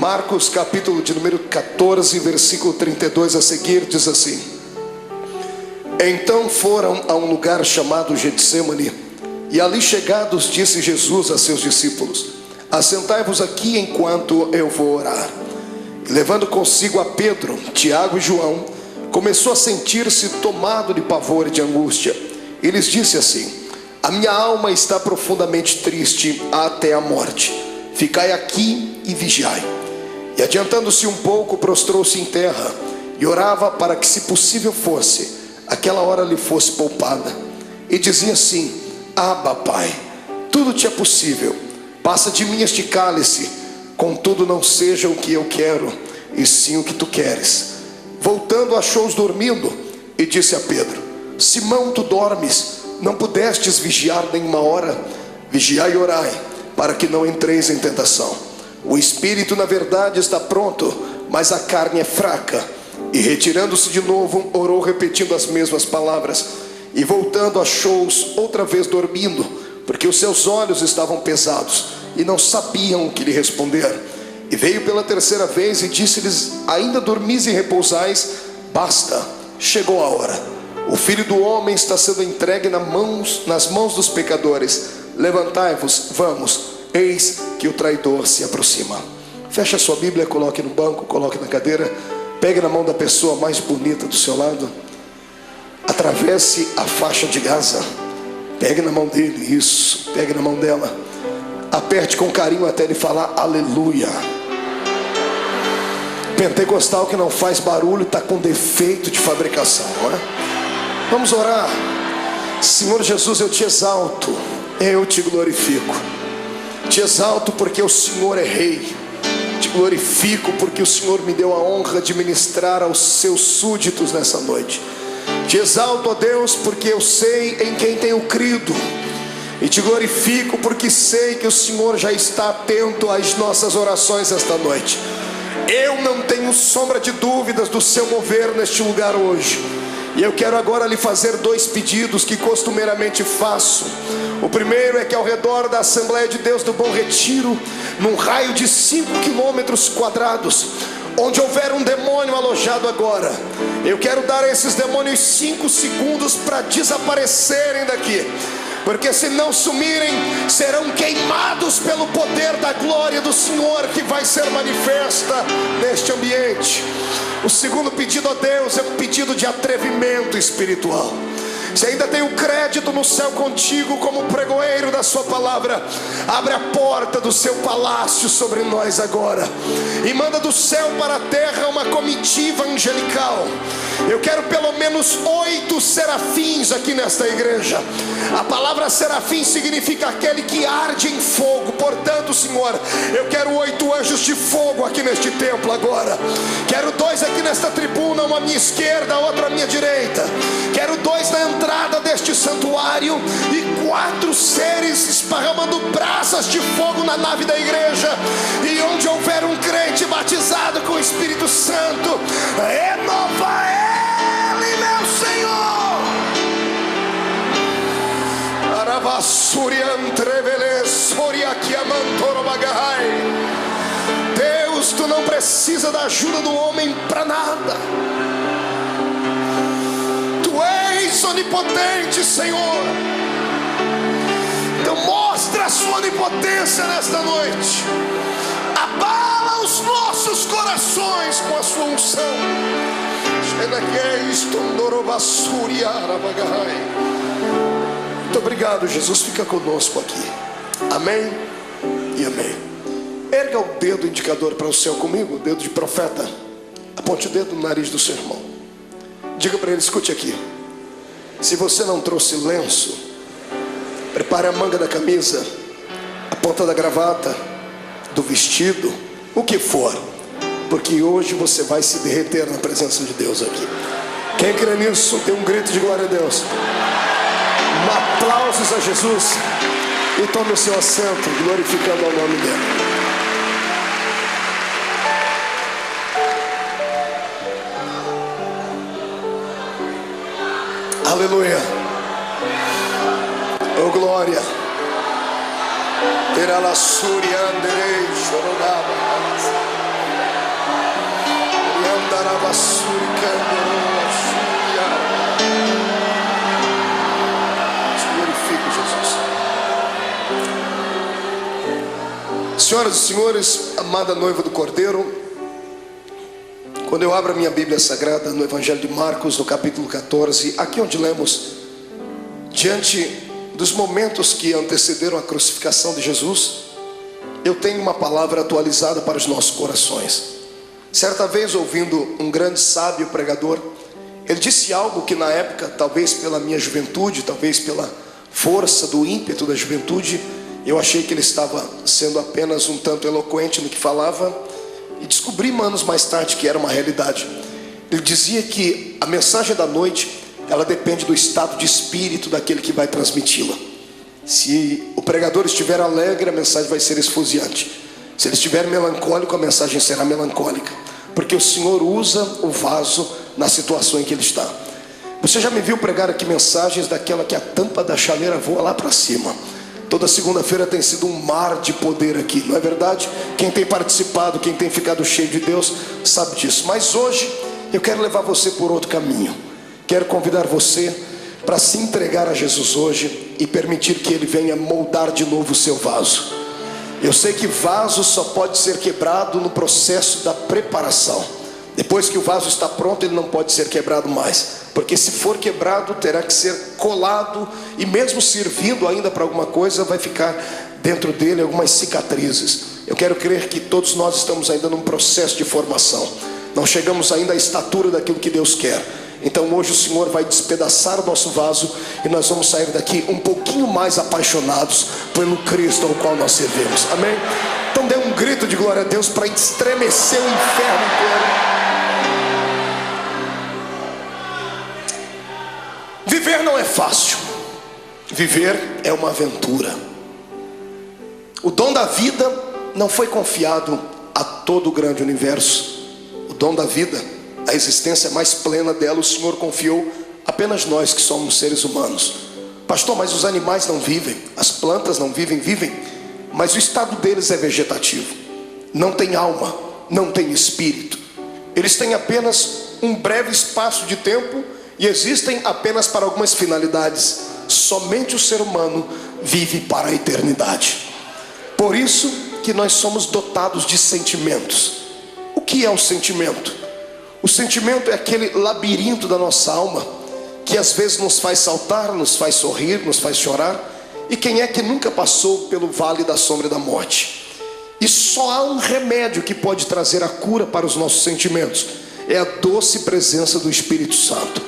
Marcos capítulo de número 14, versículo 32 a seguir, diz assim: Então foram a um lugar chamado Getsemane, e ali chegados disse Jesus a seus discípulos: Assentai-vos aqui enquanto eu vou orar. E levando consigo a Pedro, Tiago e João, começou a sentir-se tomado de pavor e de angústia. E lhes disse assim: A minha alma está profundamente triste até a morte. Ficai aqui e vigiai. E adiantando-se um pouco, prostrou-se em terra e orava para que, se possível fosse, aquela hora lhe fosse poupada. E dizia assim: Abba, Pai, tudo te é possível. Passa de mim este cálice, contudo não seja o que eu quero, e sim o que tu queres. Voltando, achou-os dormindo e disse a Pedro: Simão, tu dormes? Não pudestes vigiar nenhuma hora? Vigiai e orai, para que não entreis em tentação. O espírito na verdade está pronto, mas a carne é fraca. E retirando-se de novo, orou repetindo as mesmas palavras. E voltando, achou-os outra vez dormindo, porque os seus olhos estavam pesados e não sabiam o que lhe responder. E veio pela terceira vez e disse-lhes: Ainda dormis e repousais? Basta, chegou a hora. O Filho do Homem está sendo entregue nas mãos dos pecadores. Levantai-vos, vamos, eis que o traidor se aproxima. Feche a sua Bíblia, coloque no banco, coloque na cadeira. Pegue na mão da pessoa mais bonita do seu lado. Atravesse a faixa de Gaza. Pegue na mão dele, isso, pegue na mão dela. Aperte com carinho até ele falar aleluia. Pentecostal que não faz barulho está com defeito de fabricação, não é? Vamos orar. Senhor Jesus, eu te exalto, eu te glorifico. Te exalto porque o Senhor é rei. Te glorifico porque o Senhor me deu a honra de ministrar aos seus súditos nessa noite. Te exalto, ó Deus, porque eu sei em quem tenho crido. E te glorifico porque sei que o Senhor já está atento às nossas orações esta noite. Eu não tenho sombra de dúvidas do seu mover neste lugar hoje. E eu quero agora lhe fazer dois pedidos que costumeiramente faço. O primeiro é que ao redor da Assembleia de Deus do Bom Retiro, num raio de 5 quilômetros quadrados, onde houver um demônio alojado agora, eu quero dar a esses demônios 5 segundos para desaparecerem daqui. Porque se não sumirem, serão queimados pelo poder da glória do Senhor que vai ser manifesta neste ambiente. O segundo pedido a Deus é um pedido de atrevimento espiritual. Se ainda tem um crédito no céu contigo como pregoeiro da sua palavra, abre a porta do seu palácio sobre nós agora e manda do céu para a terra uma comitiva angelical. Eu quero pelo menos 8 serafins aqui nesta igreja. A palavra serafim significa aquele que arde em fogo. Portanto, Senhor, eu quero 8 anjos de fogo aqui neste templo agora. Quero 2 aqui nesta tribuna, uma à minha esquerda, outra à minha direita. Quero 2 na entrada deste santuário e 4 seres esparramando brasas de fogo na nave da igreja. E onde houver um crente batizado com o Espírito Santo, renova ele, meu Senhor. Deus, tu não precisa da ajuda do homem para nada. Tu és onipotente, Senhor. Então mostra a sua onipotência nesta noite. Abala os nossos corações com a sua unção. Muito obrigado, Jesus. Fica conosco aqui. Amém e amém. Erga o dedo indicador para o céu comigo, o dedo de profeta. Aponte o dedo no nariz do seu irmão. Diga para ele: escute aqui. Se você não trouxe lenço, prepare a manga da camisa, a ponta da gravata, do vestido, o que for, porque hoje você vai se derreter na presença de Deus aqui. Quem crê nisso, dê um grito de glória a Deus. Aplausos a Jesus. E tome o seu assento, glorificando ao nome dele. Aleluia. Oh glória. Terá la suria anderei chorodava. Glorifico, Jesus. Senhoras e senhores, amada noiva do Cordeiro, quando eu abro a minha Bíblia Sagrada no Evangelho de Marcos, no capítulo 14, aqui onde lemos, diante dos momentos que antecederam a crucificação de Jesus, eu tenho uma palavra atualizada para os nossos corações. Certa vez, ouvindo um grande sábio pregador, ele disse algo que na época, talvez pela minha juventude, talvez pela força do ímpeto da juventude, eu achei que ele estava sendo apenas um tanto eloquente no que falava, e descobri anos mais tarde que era uma realidade. Ele dizia que a mensagem da noite, ela depende do estado de espírito daquele que vai transmiti-la. Se o pregador estiver alegre, a mensagem vai ser esfuziante. Se ele estiver melancólico, a mensagem será melancólica, porque o Senhor usa o vaso na situação em que ele está. Você já me viu pregar aqui mensagens daquela que a tampa da chaleira voa lá para cima. Toda segunda-feira tem sido um mar de poder aqui, não é verdade? Quem tem participado, quem tem ficado cheio de Deus, sabe disso. Mas hoje eu quero levar você por outro caminho. Quero convidar você para se entregar a Jesus hoje e permitir que Ele venha moldar de novo o seu vaso. Eu sei que vaso só pode ser quebrado no processo da preparação. Depois que o vaso está pronto, ele não pode ser quebrado mais, porque se for quebrado, terá que ser colado, e mesmo servindo ainda para alguma coisa, vai ficar dentro dele algumas cicatrizes. Eu quero crer que todos nós estamos ainda num processo de formação, não chegamos ainda à estatura daquilo que Deus quer. Então hoje o Senhor vai despedaçar o nosso vaso, e nós vamos sair daqui um pouquinho mais apaixonados pelo Cristo ao qual nós servimos. Amém? Então dê um grito de glória a Deus para estremecer o inferno inteiro. Viver não é fácil. Viver é uma aventura. O dom da vida não foi confiado a todo o grande universo. O dom da vida, a existência mais plena dela, o Senhor confiou apenas nós que somos seres humanos. Pastor, mas os animais não vivem, as plantas não vivem, mas o estado deles é vegetativo. Não tem alma, não tem espírito. Eles têm apenas um breve espaço de tempo e existem apenas para algumas finalidades. Somente o ser humano vive para a eternidade. Por isso que nós somos dotados de sentimentos. O que é o sentimento? O sentimento é aquele labirinto da nossa alma, que às vezes nos faz saltar, nos faz sorrir, nos faz chorar. E quem é que nunca passou pelo vale da sombra da morte? E só há um remédio que pode trazer a cura para os nossos sentimentos: é a doce presença do Espírito Santo.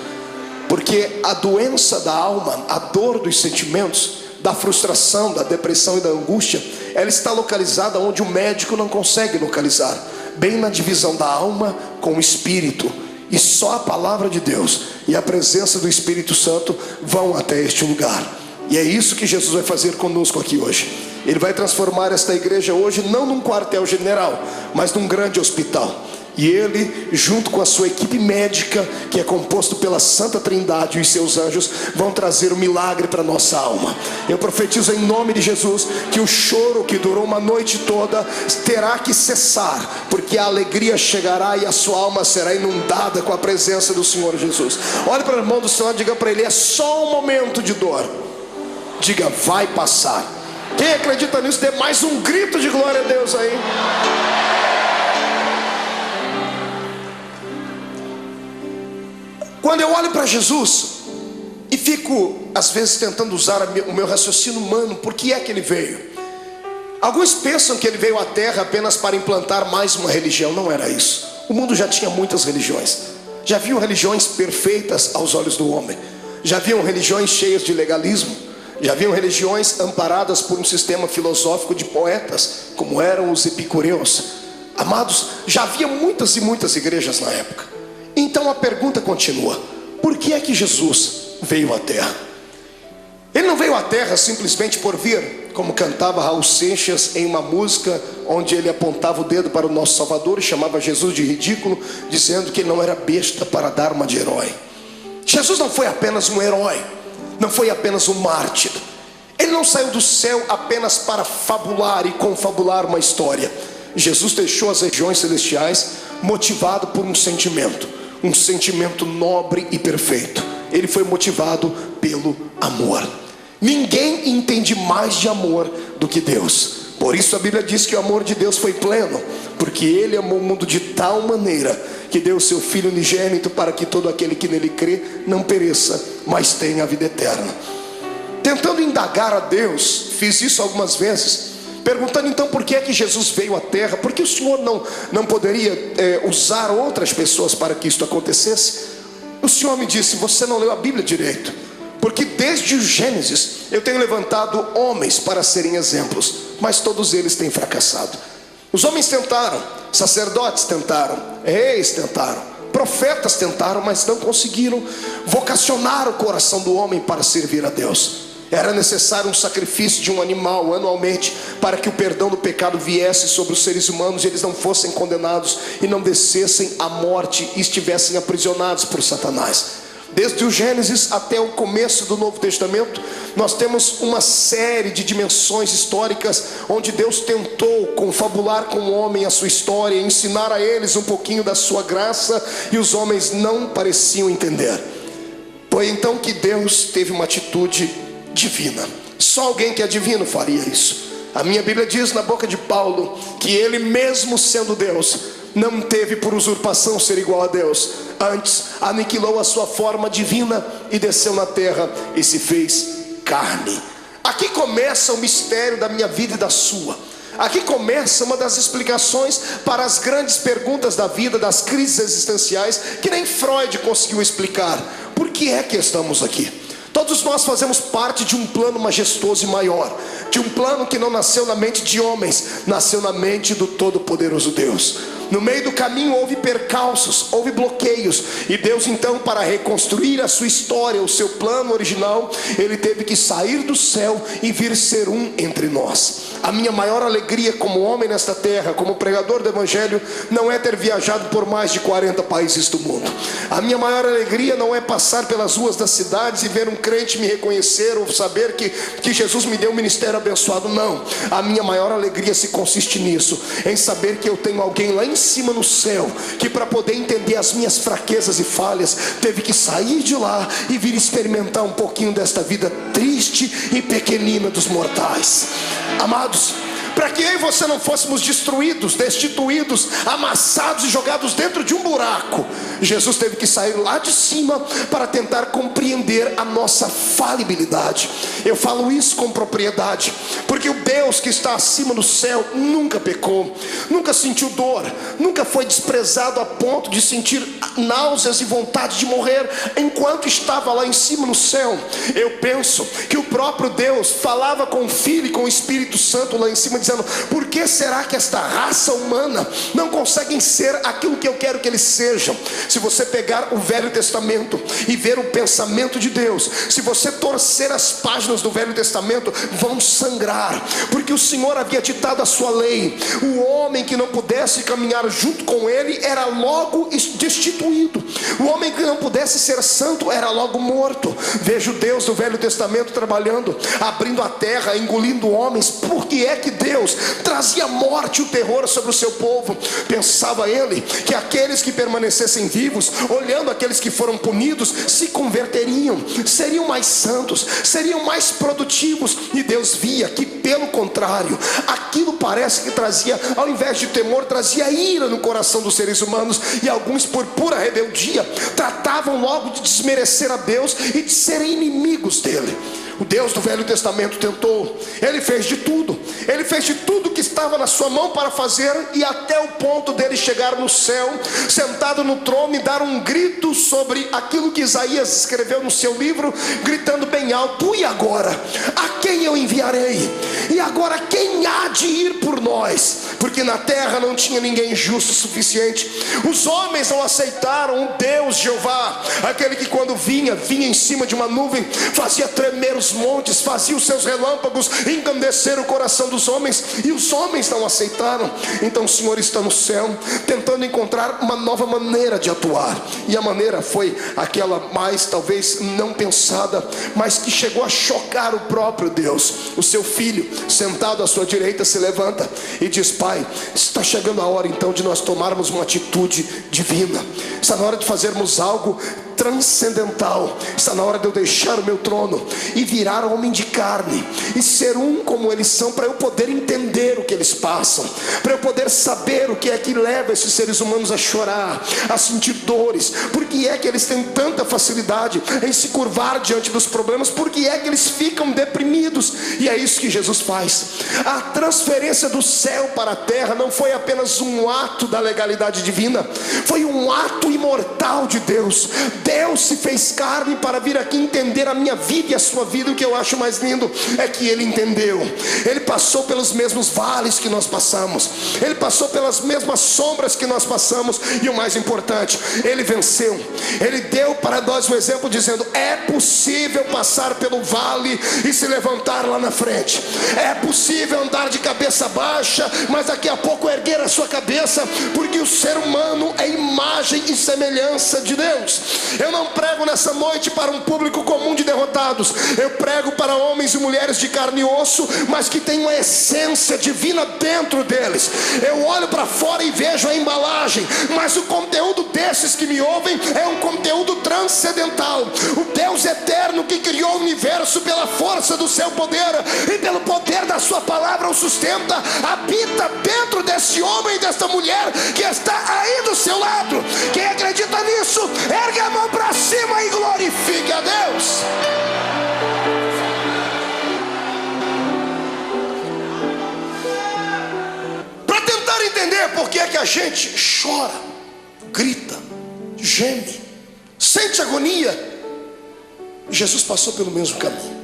Porque a doença da alma, a dor dos sentimentos, da frustração, da depressão e da angústia, ela está localizada onde o médico não consegue localizar, bem na divisão da alma com o espírito. E só a palavra de Deus e a presença do Espírito Santo vão até este lugar. E é isso que Jesus vai fazer conosco aqui hoje. Ele vai transformar esta igreja hoje não num quartel-general, mas num grande hospital. E Ele, junto com a sua equipe médica, que é composto pela Santa Trindade e os seus anjos, vão trazer o milagre para a nossa alma. Eu profetizo em nome de Jesus que o choro que durou uma noite toda terá que cessar, porque a alegria chegará e a sua alma será inundada com a presença do Senhor Jesus. Olhe para o irmão do Senhor e diga para ele: é só um momento de dor. Diga: vai passar. Quem acredita nisso, dê mais um grito de glória a Deus aí. Quando eu olho para Jesus e fico às vezes tentando usar o meu raciocínio humano, por que é que ele veio? Alguns pensam que ele veio à terra apenas para implantar mais uma religião. Não era isso. O mundo já tinha muitas religiões. Já haviam religiões perfeitas aos olhos do homem. Já haviam religiões cheias de legalismo. Já haviam religiões amparadas por um sistema filosófico de poetas, como eram os epicureus. Amados, já havia muitas e muitas igrejas na época. Então a pergunta continua: por que é que Jesus veio à terra? Ele não veio à terra simplesmente por vir, como cantava Raul Seixas em uma música onde ele apontava o dedo para o nosso Salvador e chamava Jesus de ridículo, dizendo que ele não era besta para dar uma de herói. Jesus não foi apenas um herói, não foi apenas um mártir. Ele não saiu do céu apenas para fabular e confabular uma história. Jesus deixou as regiões celestiais motivado por um sentimento nobre e perfeito. Ele foi motivado pelo amor. Ninguém entende mais de amor do que Deus. Por isso a Bíblia diz que o amor de Deus foi pleno, porque Ele amou o mundo de tal maneira que deu o seu Filho unigênito, para que todo aquele que nele crê não pereça, mas tenha a vida eterna. Tentando indagar a Deus, fiz isso algumas vezes, perguntando então por que é que Jesus veio à terra, porque o Senhor não poderia usar outras pessoas para que isto acontecesse. O Senhor me disse: você não leu a Bíblia direito, porque desde o Gênesis eu tenho levantado homens para serem exemplos, mas todos eles têm fracassado. Os homens tentaram, sacerdotes tentaram, reis tentaram, profetas tentaram, mas não conseguiram vocacionar o coração do homem para servir a Deus. Era necessário um sacrifício de um animal anualmente, para que o perdão do pecado viesse sobre os seres humanos e eles não fossem condenados e não descessem à morte e estivessem aprisionados por Satanás. Desde o Gênesis até o começo do Novo Testamento, nós temos uma série de dimensões históricas onde Deus tentou confabular com o homem a sua história, ensinar a eles um pouquinho da sua graça, e os homens não pareciam entender. Foi então que Deus teve uma atitude divina. Só alguém que é divino faria isso. A minha Bíblia diz na boca de Paulo que ele, mesmo sendo Deus, não teve por usurpação ser igual a Deus. Antes aniquilou a sua forma divina e desceu na terra e se fez carne. Aqui começa o mistério da minha vida e da sua. Aqui começa uma das explicações para as grandes perguntas da vida, das crises existenciais, que nem Freud conseguiu explicar. Por que é que estamos aqui? Todos nós fazemos parte de um plano majestoso e maior, de um plano que não nasceu na mente de homens, nasceu na mente do Todo-Poderoso Deus. No meio do caminho houve percalços, houve bloqueios, e Deus então, para reconstruir a sua história, o seu plano original, Ele teve que sair do céu e vir ser um entre nós. A minha maior alegria como homem nesta terra, como pregador do Evangelho, não é ter viajado por mais de 40 países do mundo. A minha maior alegria não é passar pelas ruas das cidades e ver um crente me reconhecer, ou saber que Jesus me deu um ministério abençoado. Não, a minha maior alegria se consiste nisso, em saber que eu tenho alguém lá em cima no céu, que para poder entender as minhas fraquezas e falhas, teve que sair de lá e vir experimentar um pouquinho desta vida triste e pequenina dos mortais. Amados, para que eu e você não fôssemos destruídos, destituídos, amassados e jogados dentro de um buraco, Jesus teve que sair lá de cima para tentar compreender a nossa falibilidade. Eu falo isso com propriedade, porque o Deus que está acima do céu nunca pecou, nunca sentiu dor, nunca foi desprezado a ponto de sentir náuseas e vontade de morrer enquanto estava lá em cima no céu. Eu penso que o próprio Deus falava com o Filho e com o Espírito Santo lá em cima, dizendo: por que será que esta raça humana não conseguem ser aquilo que eu quero que eles sejam? Se você pegar o Velho Testamento e ver o pensamento de Deus, se você torcer as páginas do Velho Testamento, vão sangrar, porque o Senhor havia ditado a sua lei. O homem que não pudesse caminhar junto com ele era logo destituído. O homem que não pudesse ser santo era logo morto. Veja o Deus do Velho Testamento trabalhando, abrindo a terra, engolindo homens. Por que é que Deus trazia morte e o terror sobre o seu povo? Pensava ele que aqueles que permanecessem vivos, olhando aqueles que foram punidos, se converteriam, seriam mais santos, seriam mais produtivos. E Deus via que, pelo contrário, aquilo parece que trazia, ao invés de temor, trazia ira no coração dos seres humanos. E alguns, por pura rebeldia, tratavam logo de desmerecer a Deus e de serem inimigos dele. O Deus do Velho Testamento tentou, ele fez de tudo que estava na sua mão para fazer, e até o ponto dele chegar no céu, sentado no trono, e dar um grito sobre aquilo que Isaías escreveu no seu livro, gritando bem alto: e agora? A quem eu enviarei? E agora quem há de ir por nós? Porque na terra não tinha ninguém justo o suficiente. Os homens não aceitaram o Deus Jeová, aquele que quando vinha em cima de uma nuvem, fazia tremer os montes, fazia os seus relâmpagos engrandecer o coração dos dos homens, e os homens não aceitaram. Então o Senhor está no céu, tentando encontrar uma nova maneira de atuar. E a maneira foi aquela mais talvez não pensada, mas que chegou a chocar o próprio Deus. O seu filho, sentado à sua direita, se levanta e diz: Pai, está chegando a hora então de nós tomarmos uma atitude divina. Está na hora de fazermos algo transcendental. Está na hora de eu deixar o meu trono e virar homem de carne e ser um como eles são, para eu poder entender o que eles passam, para eu poder saber o que é que leva esses seres humanos a chorar, a sentir dores. Por que é que eles têm tanta facilidade em se curvar diante dos problemas? Por que é que eles ficam deprimidos? E é isso que Jesus faz. A transferência do céu para a terra não foi apenas um ato da legalidade divina, foi um ato imortal de Deus. Deus se fez carne para vir aqui entender a minha vida e a sua vida. O que eu acho mais lindo é que Ele entendeu. Ele passou pelos mesmos vales que nós passamos, Ele passou pelas mesmas sombras que nós passamos, e o mais importante, Ele venceu. Ele deu para nós um exemplo dizendo: é possível passar pelo vale e se levantar lá na frente. É possível andar de cabeça baixa, mas daqui a pouco erguer a sua cabeça, porque o ser humano é imagem e semelhança de Deus. Eu não prego nessa noite para um público comum de derrotados. Eu prego para homens e mulheres de carne e osso, mas que tem uma essência divina dentro deles. Eu olho para fora e vejo a embalagem, mas o conteúdo desses que me ouvem é um conteúdo transcendental. O Deus eterno que criou o universo pela força do seu poder e pelo poder da sua palavra o sustenta, habita dentro desse homem e desta mulher que está aí do seu lado. Quem acredita nisso, ergue a mão para cima e glorifique a Deus. Para tentar entender por que é que a gente chora, grita, geme, sente agonia, Jesus passou pelo mesmo caminho.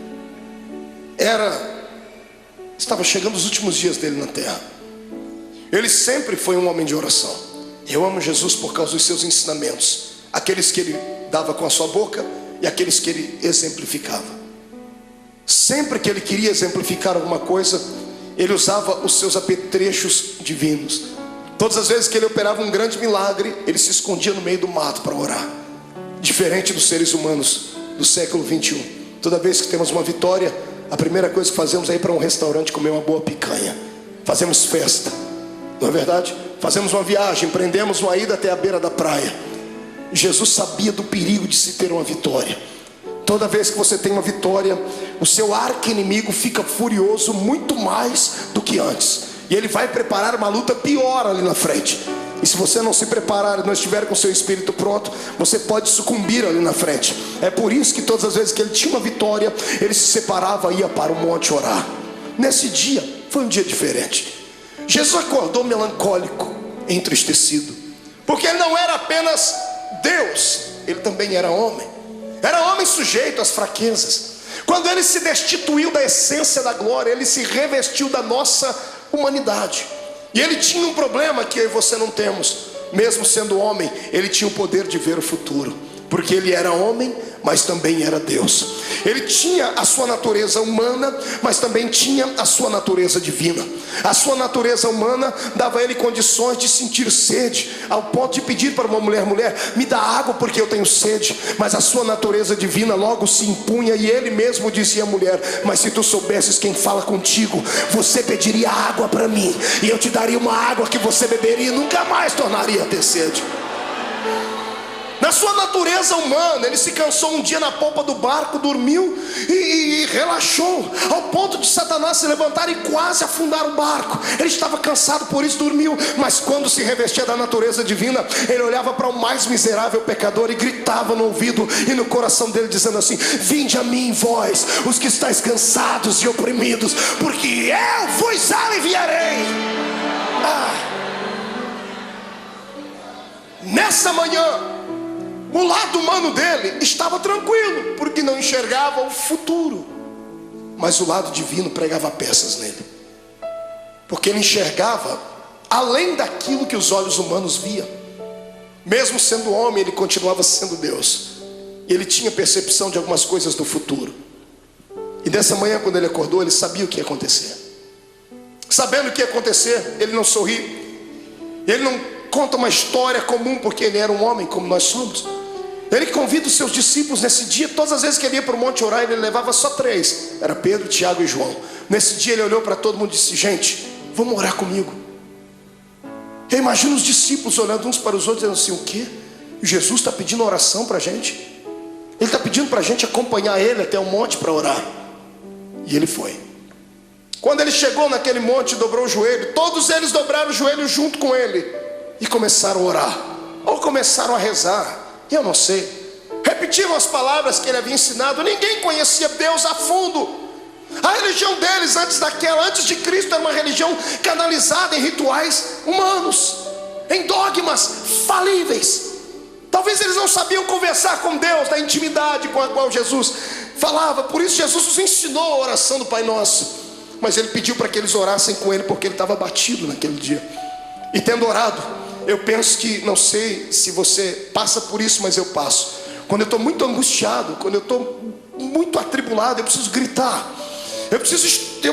Estava chegando os últimos dias dele na terra. Ele sempre foi um homem de oração. Eu amo Jesus por causa dos seus ensinamentos, aqueles que ele dava com a sua boca e aqueles que ele exemplificava. Sempre que ele queria exemplificar alguma coisa, ele usava os seus apetrechos divinos. Todas as vezes que ele operava um grande milagre, ele se escondia no meio do mato para orar. Diferente dos seres humanos do século 21. Toda vez que temos uma vitória, a primeira coisa que fazemos é ir para um restaurante comer uma boa picanha. Fazemos festa, não é verdade? Fazemos uma viagem, empreendemos uma ida até a beira da praia. Jesus sabia do perigo de se ter uma vitória. Toda vez que você tem uma vitória, o seu arqui-inimigo fica furioso muito mais do que antes, e ele vai preparar uma luta pior ali na frente. E se você não se preparar e não estiver com o seu espírito pronto, você pode sucumbir ali na frente. É por isso que todas as vezes que ele tinha uma vitória, ele se separava e ia para o monte orar. Nesse dia, foi um dia diferente. Jesus acordou melancólico, entristecido, porque ele não era apenas Deus, ele também era homem. Era homem sujeito às fraquezas. Quando ele se destituiu da essência da glória, ele se revestiu da nossa humanidade. E ele tinha um problema que eu e você não temos. Mesmo sendo homem, ele tinha o poder de ver o futuro, porque ele era homem, mas também era Deus. Ele tinha a sua natureza humana, mas também tinha a sua natureza divina. A sua natureza humana dava a ele condições de sentir sede, ao ponto de pedir para uma mulher: me dá água porque eu tenho sede. Mas a sua natureza divina logo se impunha, e ele mesmo dizia à mulher: mas se tu soubesses quem fala contigo, você pediria água para mim, e eu te daria uma água que você beberia e nunca mais tornaria a ter sede. Na sua natureza humana, ele se cansou um dia na polpa do barco, dormiu e relaxou, ao ponto de Satanás se levantar e quase afundar o barco. Ele estava cansado, por isso dormiu. Mas quando se revestia da natureza divina, ele olhava para o mais miserável pecador e gritava no ouvido e no coração dele, dizendo assim: vinde a mim, vós, os que estáis cansados e oprimidos, porque eu vos aliviarei. Nessa manhã, o lado humano dele estava tranquilo, porque não enxergava o futuro. Mas o lado divino pregava peças nele, porque ele enxergava além daquilo que os olhos humanos viam. Mesmo sendo homem, ele continuava sendo Deus, e ele tinha percepção de algumas coisas do futuro. E dessa manhã, quando ele acordou, ele sabia o que ia acontecer. sabendo o que ia acontecer, ele não sorri. Ele não conta uma história comum, porque ele era um homem como nós somos. Ele convida os seus discípulos nesse dia. Todas as vezes que ele ia para o monte orar, ele levava só 3. Era Pedro, Tiago e João. Nesse dia ele olhou para todo mundo e disse: gente, vamos orar comigo. Eu imagino os discípulos olhando uns para os outros, dizendo assim: o quê? Jesus está pedindo oração para a gente? Ele está pedindo para a gente acompanhar ele até o monte para orar. E ele foi. Quando ele chegou naquele monte, dobrou o joelho. Todos eles dobraram o joelho junto com ele e começaram a orar, ou começaram a rezar, eu não sei. Repetiram as palavras que ele havia ensinado. Ninguém conhecia Deus a fundo. A religião deles antes de Cristo, era uma religião canalizada em rituais humanos, em dogmas falíveis. Talvez eles não sabiam conversar com Deus na intimidade com a qual Jesus falava. Por isso Jesus nos ensinou a oração do Pai Nosso. Mas ele pediu para que eles orassem com ele, porque ele estava abatido naquele dia. E tendo orado, eu penso que, não sei se você passa por isso, mas eu passo. Quando eu estou muito angustiado, quando eu estou muito atribulado, eu preciso gritar. Eu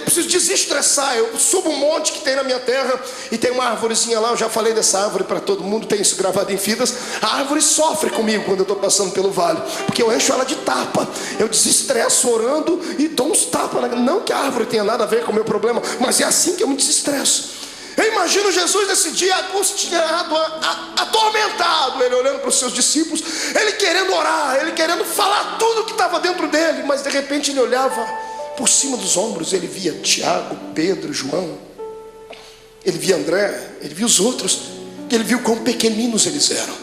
preciso desestressar. Eu subo um monte que tem na minha terra e tem uma árvorezinha lá. Eu já falei dessa árvore para todo mundo, tem isso gravado em fitas. A árvore sofre comigo quando eu estou passando pelo vale, porque eu encho ela de tapa. Eu desestresso orando e dou uns tapas. Não que a árvore tenha nada a ver com o meu problema, mas é assim que eu me desestresso. Eu imagino Jesus nesse dia angustiado, atormentado, ele olhando para os seus discípulos, ele querendo orar, ele querendo falar tudo que estava dentro dele. Mas de repente ele olhava por cima dos ombros, ele via Tiago, Pedro, João, ele via André, ele via os outros, ele viu quão pequeninos eles eram.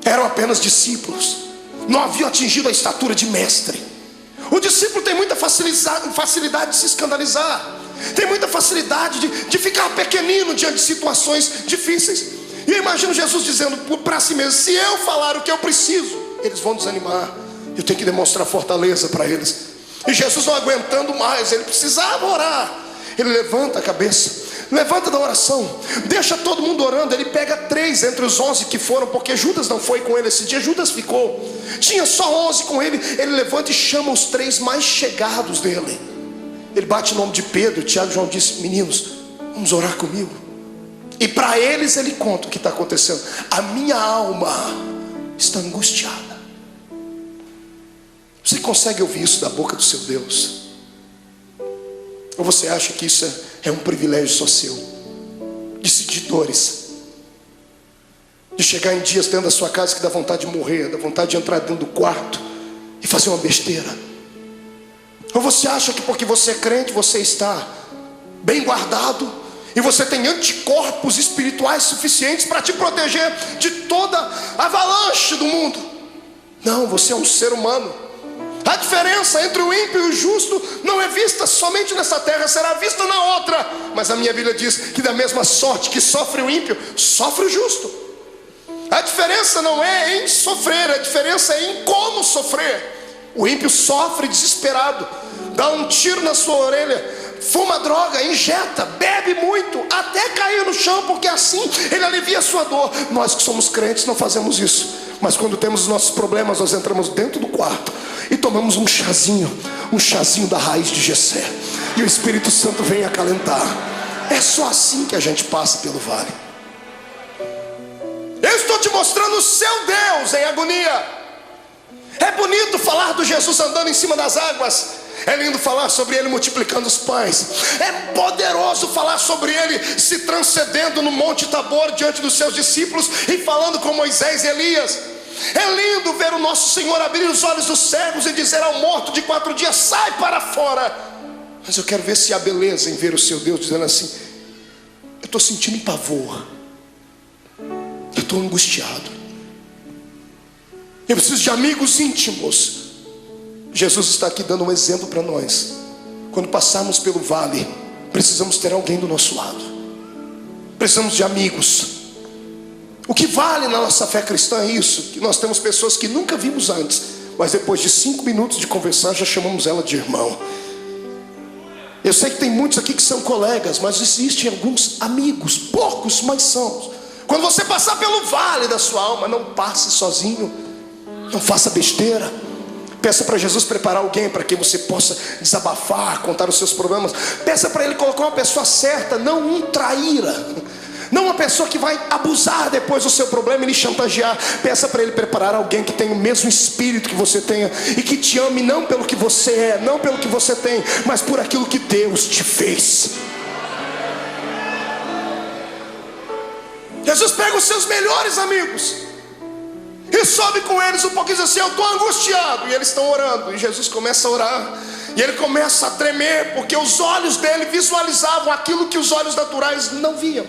Eram apenas discípulos, não haviam atingido a estatura de mestre. O discípulo tem muita facilidade de se escandalizar, tem muita facilidade de ficar pequenino diante de situações difíceis. E eu imagino Jesus dizendo para si mesmo: se eu falar o que eu preciso, eles vão desanimar, eu tenho que demonstrar fortaleza para eles. E Jesus não aguentando mais, ele precisava orar. Ele levanta a cabeça, levanta da oração, deixa todo mundo orando. Ele pega 3 entre os 11 que foram, porque Judas não foi com ele esse dia, Judas ficou. Tinha só 11 com ele. Ele levanta e chama os 3 mais chegados dele. Ele bate o nome de Pedro, Tiago e João, disse: meninos, vamos orar comigo. E para eles ele conta o que está acontecendo. A minha alma está angustiada. Você consegue ouvir isso da boca do seu Deus? Ou você acha que isso é um privilégio só seu? De sentir dores, de chegar em dias dentro da sua casa que dá vontade de morrer, dá vontade de entrar dentro do quarto e fazer uma besteira? Ou você acha que porque você é crente, você está bem guardado e você tem anticorpos espirituais suficientes para te proteger de toda a avalanche do mundo? Não, você é um ser humano. A diferença entre o ímpio e o justo não é vista somente nessa terra, será vista na outra. Mas a minha Bíblia diz que da mesma sorte que sofre o ímpio, sofre o justo. A diferença não é em sofrer, a diferença é em como sofrer. O ímpio sofre desesperado, dá um tiro na sua orelha, fuma droga, injeta, bebe muito, até cair no chão, porque assim ele alivia a sua dor. Nós que somos crentes não fazemos isso. Mas quando temos os nossos problemas, nós entramos dentro do quarto e tomamos um chazinho da raiz de Jessé, e o Espírito Santo vem acalentar. É só assim que a gente passa pelo vale. Eu estou te mostrando o seu Deus em agonia. É bonito falar do Jesus andando em cima das águas, é lindo falar sobre ele multiplicando os pães, é poderoso falar sobre ele se transcendendo no Monte Tabor diante dos seus discípulos e falando com Moisés e Elias. É lindo ver o nosso Senhor abrir os olhos dos cegos e dizer ao morto de 4 dias: sai para fora. Mas eu quero ver se há beleza em ver o seu Deus dizendo assim: eu estou sentindo pavor, eu estou angustiado, eu preciso de amigos íntimos. Jesus está aqui dando um exemplo para nós. Quando passarmos pelo vale, precisamos ter alguém do nosso lado, precisamos de amigos. O que vale na nossa fé cristã é isso, que nós temos pessoas que nunca vimos antes, mas depois de 5 minutos de conversar já chamamos ela de irmão. Eu sei que tem muitos aqui que são colegas, mas existem alguns amigos, poucos, mas são. Quando você passar pelo vale da sua alma, não passe sozinho, não faça besteira. Peça para Jesus preparar alguém para que você possa desabafar, contar os seus problemas. Peça para Ele colocar uma pessoa certa, não um traíra, não uma pessoa que vai abusar depois do seu problema e lhe chantagear. Peça para Ele preparar alguém que tenha o mesmo espírito que você tenha e que te ame não pelo que você é, não pelo que você tem, mas por aquilo que Deus te fez. Jesus pega os seus melhores amigos e sobe com eles um pouquinho e diz assim: eu estou angustiado. E eles estão orando, e Jesus começa a orar, e ele começa a tremer, porque os olhos dele visualizavam aquilo que os olhos naturais não viam.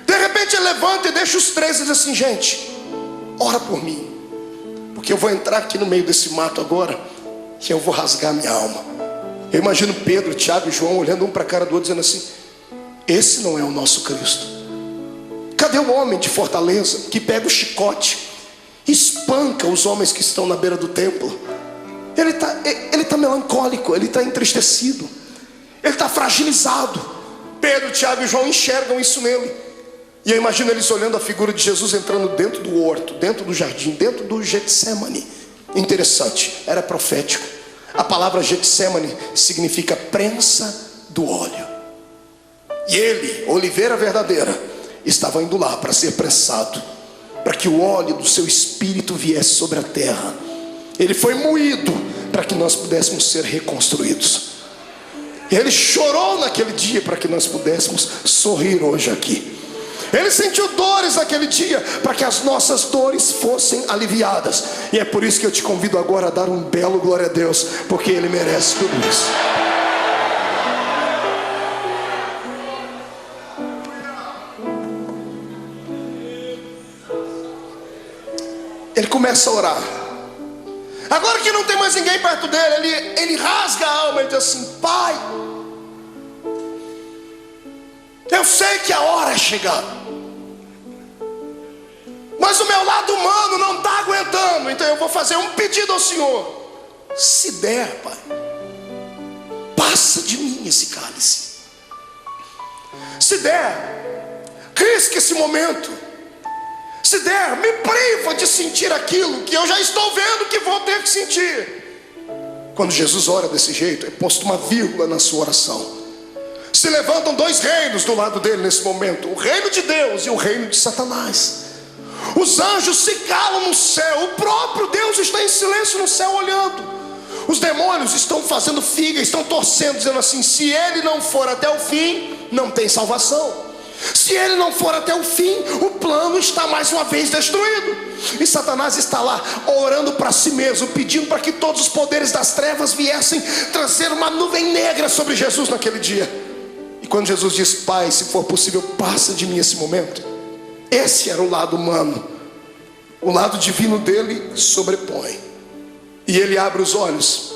De repente ele levanta e deixa os três e diz assim: gente, ora por mim, porque eu vou entrar aqui no meio desse mato agora, e eu vou rasgar minha alma. Eu imagino Pedro, Tiago e João olhando um para a cara do outro, dizendo assim: esse não é o nosso Cristo. Cadê o homem de Fortaleza que pega o chicote, espanca os homens que estão na beira do templo? Ele está melancólico, ele está entristecido, ele está fragilizado. Pedro, Tiago e João enxergam isso nele. E eu imagino eles olhando a figura de Jesus entrando dentro do horto, dentro do jardim, dentro do Getsemane. Interessante, era profético. A palavra Getsemane significa prensa do óleo. E ele, oliveira verdadeira, estava indo lá para ser prensado, para que o óleo do seu espírito viesse sobre a terra. Ele foi moído para que nós pudéssemos ser reconstruídos. Ele chorou naquele dia para que nós pudéssemos sorrir hoje aqui. Ele sentiu dores naquele dia para que as nossas dores fossem aliviadas. E é por isso que eu te convido agora a dar um belo glória a Deus, porque Ele merece tudo isso. Ele começa a orar. Agora que não tem mais ninguém perto dele, ele rasga a alma e diz assim: Pai, eu sei que a hora é chegada, mas o meu lado humano não está aguentando. Então eu vou fazer um pedido ao Senhor: se der, Pai, passa de mim esse cálice. Se der, risque esse momento. Se der, me priva de sentir aquilo que eu já estou vendo que vou ter que sentir. Quando Jesus ora desse jeito, é posto uma vírgula na sua oração. Se levantam dois reinos do lado dele nesse momento: o reino de Deus e o reino de Satanás. Os anjos se calam no céu, o próprio Deus está em silêncio no céu olhando. Os demônios estão fazendo figa, estão torcendo, dizendo assim: se ele não for até o fim, não tem salvação. Se ele não for até o fim, o plano está mais uma vez destruído. E Satanás está lá orando para si mesmo, pedindo para que todos os poderes das trevas viessem trazer uma nuvem negra sobre Jesus naquele dia. E quando Jesus diz: Pai, se for possível, passa de mim esse momento, esse era o lado humano. O lado divino dele sobrepõe. E ele abre os olhos.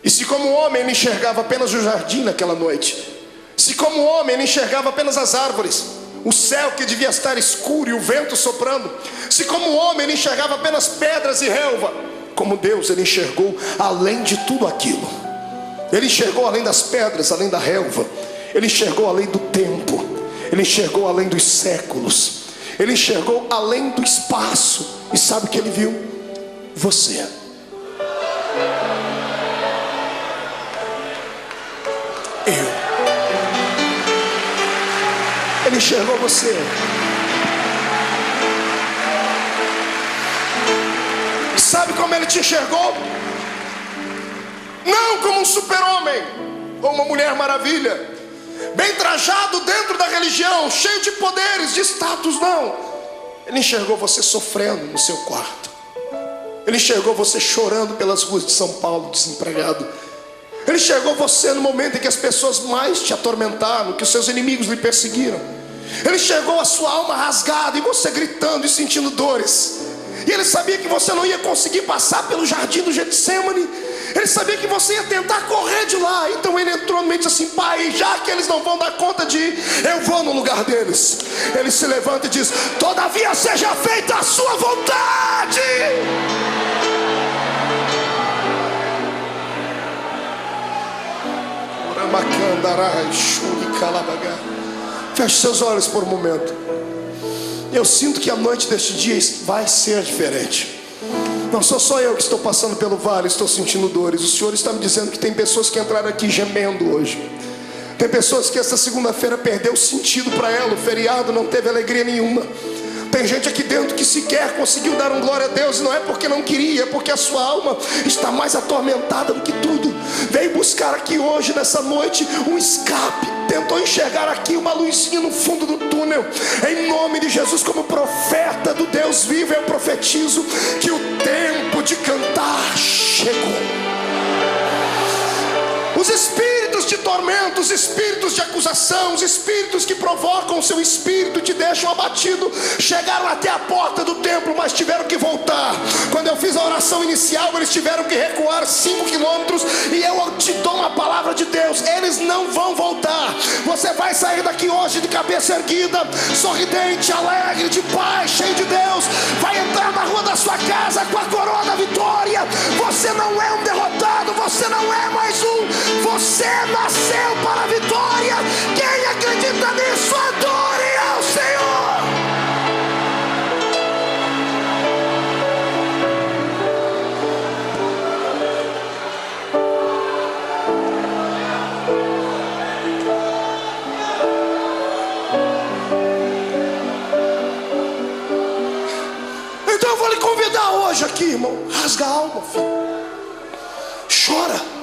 E se como homem ele enxergava apenas o jardim naquela noite, se como homem ele enxergava apenas as árvores, o céu que devia estar escuro e o vento soprando, se como homem ele enxergava apenas pedras e relva, como Deus ele enxergou além de tudo aquilo. Ele enxergou além das pedras, além da relva. Ele enxergou além do tempo. Ele enxergou além dos séculos. Ele enxergou além do espaço. E sabe o que ele viu? Você. Ele enxergou você. Sabe como ele te enxergou? Não como um super-homem ou uma mulher maravilha, bem trajado dentro da religião, cheio de poderes, de status, não. Ele enxergou você sofrendo no seu quarto. Ele enxergou você chorando pelas ruas de São Paulo, desempregado. Ele enxergou você no momento em que as pessoas mais te atormentaram, que os seus inimigos lhe perseguiram. Ele enxergou a sua alma rasgada e você gritando e sentindo dores. E ele sabia que você não ia conseguir passar pelo jardim do Getsemane. Ele sabia que você ia tentar correr de lá. Então ele entrou no meio e disse assim: Pai, já que eles não vão dar conta de ir, eu vou no lugar deles. Ele se levanta e diz: todavia seja feita a sua vontade. Feche seus olhos por um momento. Eu sinto que a noite deste dia vai ser diferente. Não sou só eu que estou passando pelo vale, estou sentindo dores. O Senhor está me dizendo que tem pessoas que entraram aqui gemendo hoje. Tem pessoas que essa segunda-feira perdeu o sentido para ela. O feriado não teve alegria nenhuma. Tem gente aqui dentro que sequer conseguiu dar um glória a Deus. E não é porque não queria, é porque a sua alma está mais atormentada do que tudo. Veio buscar aqui hoje, nessa noite, um escape. Tentou enxergar aqui uma luzinha no fundo do túnel. Em nome de Jesus, como profeta do Deus vivo, eu profetizo que o tempo de cantar chegou. Os espíritos de tormento, os espíritos de acusação, os espíritos que provocam o seu espírito, te deixam abatido, chegaram até a porta do templo, mas tiveram que voltar. Quando eu fiz a oração inicial, eles tiveram que recuar 5 quilômetros. E eu te dou uma palavra de Deus: eles não vão voltar. Você vai sair daqui hoje de cabeça erguida, sorridente, alegre, de paz, cheio de Deus. Vai entrar na rua da sua casa com a coroa da vitória. Você não é um derrotado, você não é mais um. Você nasceu para a vitória. Quem acredita nisso, adore ao Senhor. Então eu vou lhe convidar hoje aqui, irmão. Rasga a alma, filho. Chora.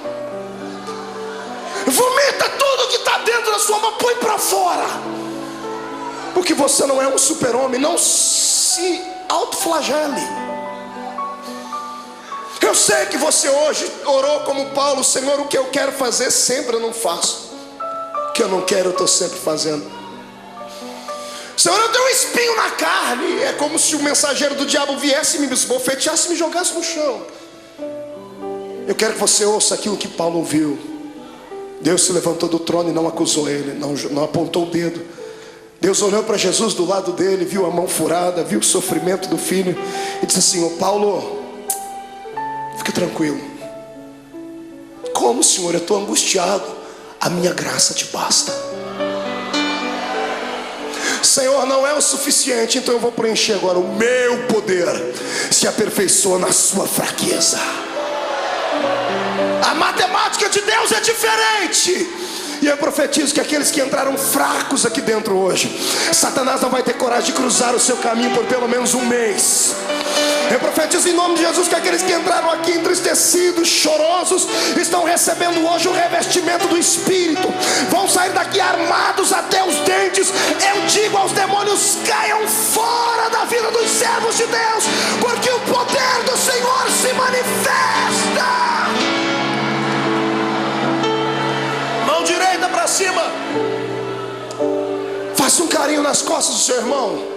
Vomita tudo que está dentro da sua alma, põe para fora. Porque você não é um super-homem. Não se autoflagele. Eu sei que você hoje orou como Paulo: Senhor, o que eu quero fazer sempre eu não faço, o que eu não quero eu estou sempre fazendo. Senhor, eu tenho um espinho na carne. É como se o mensageiro do diabo viesse, me esbofeteasse e me jogasse no chão. Eu quero que você ouça aquilo que Paulo ouviu. Deus se levantou do trono e não acusou ele, não apontou o dedo. Deus olhou para Jesus do lado dele, viu a mão furada, viu o sofrimento do filho e disse assim: ô Paulo, fique tranquilo. Como, Senhor? Eu estou angustiado. A minha graça te basta. Senhor, não é o suficiente, então eu vou preencher agora. O meu poder se aperfeiçoa na sua fraqueza. A matemática de Deus é diferente. E eu profetizo que aqueles que entraram fracos aqui dentro hoje, Satanás não vai ter coragem de cruzar o seu caminho por pelo menos um mês. Eu profetizo em nome de Jesus que aqueles que entraram aqui entristecidos, chorosos, estão recebendo hoje o revestimento do Espírito. Vão sair daqui armados até os dentes. Eu digo aos demônios: caiam fora da vida dos servos de Deus, porque o poder do Senhor se manifesta. Mão direita para cima. Faça um carinho nas costas do seu irmão.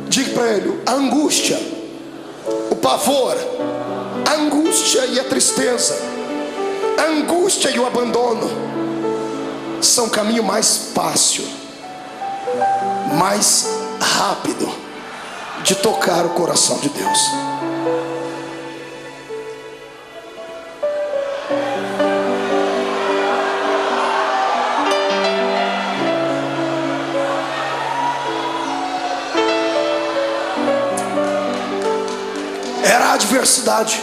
Diga para ele: a angústia, o pavor, a angústia e a tristeza, a angústia e o abandono são o caminho mais fácil, mais rápido de tocar o coração de Deus. Era a adversidade.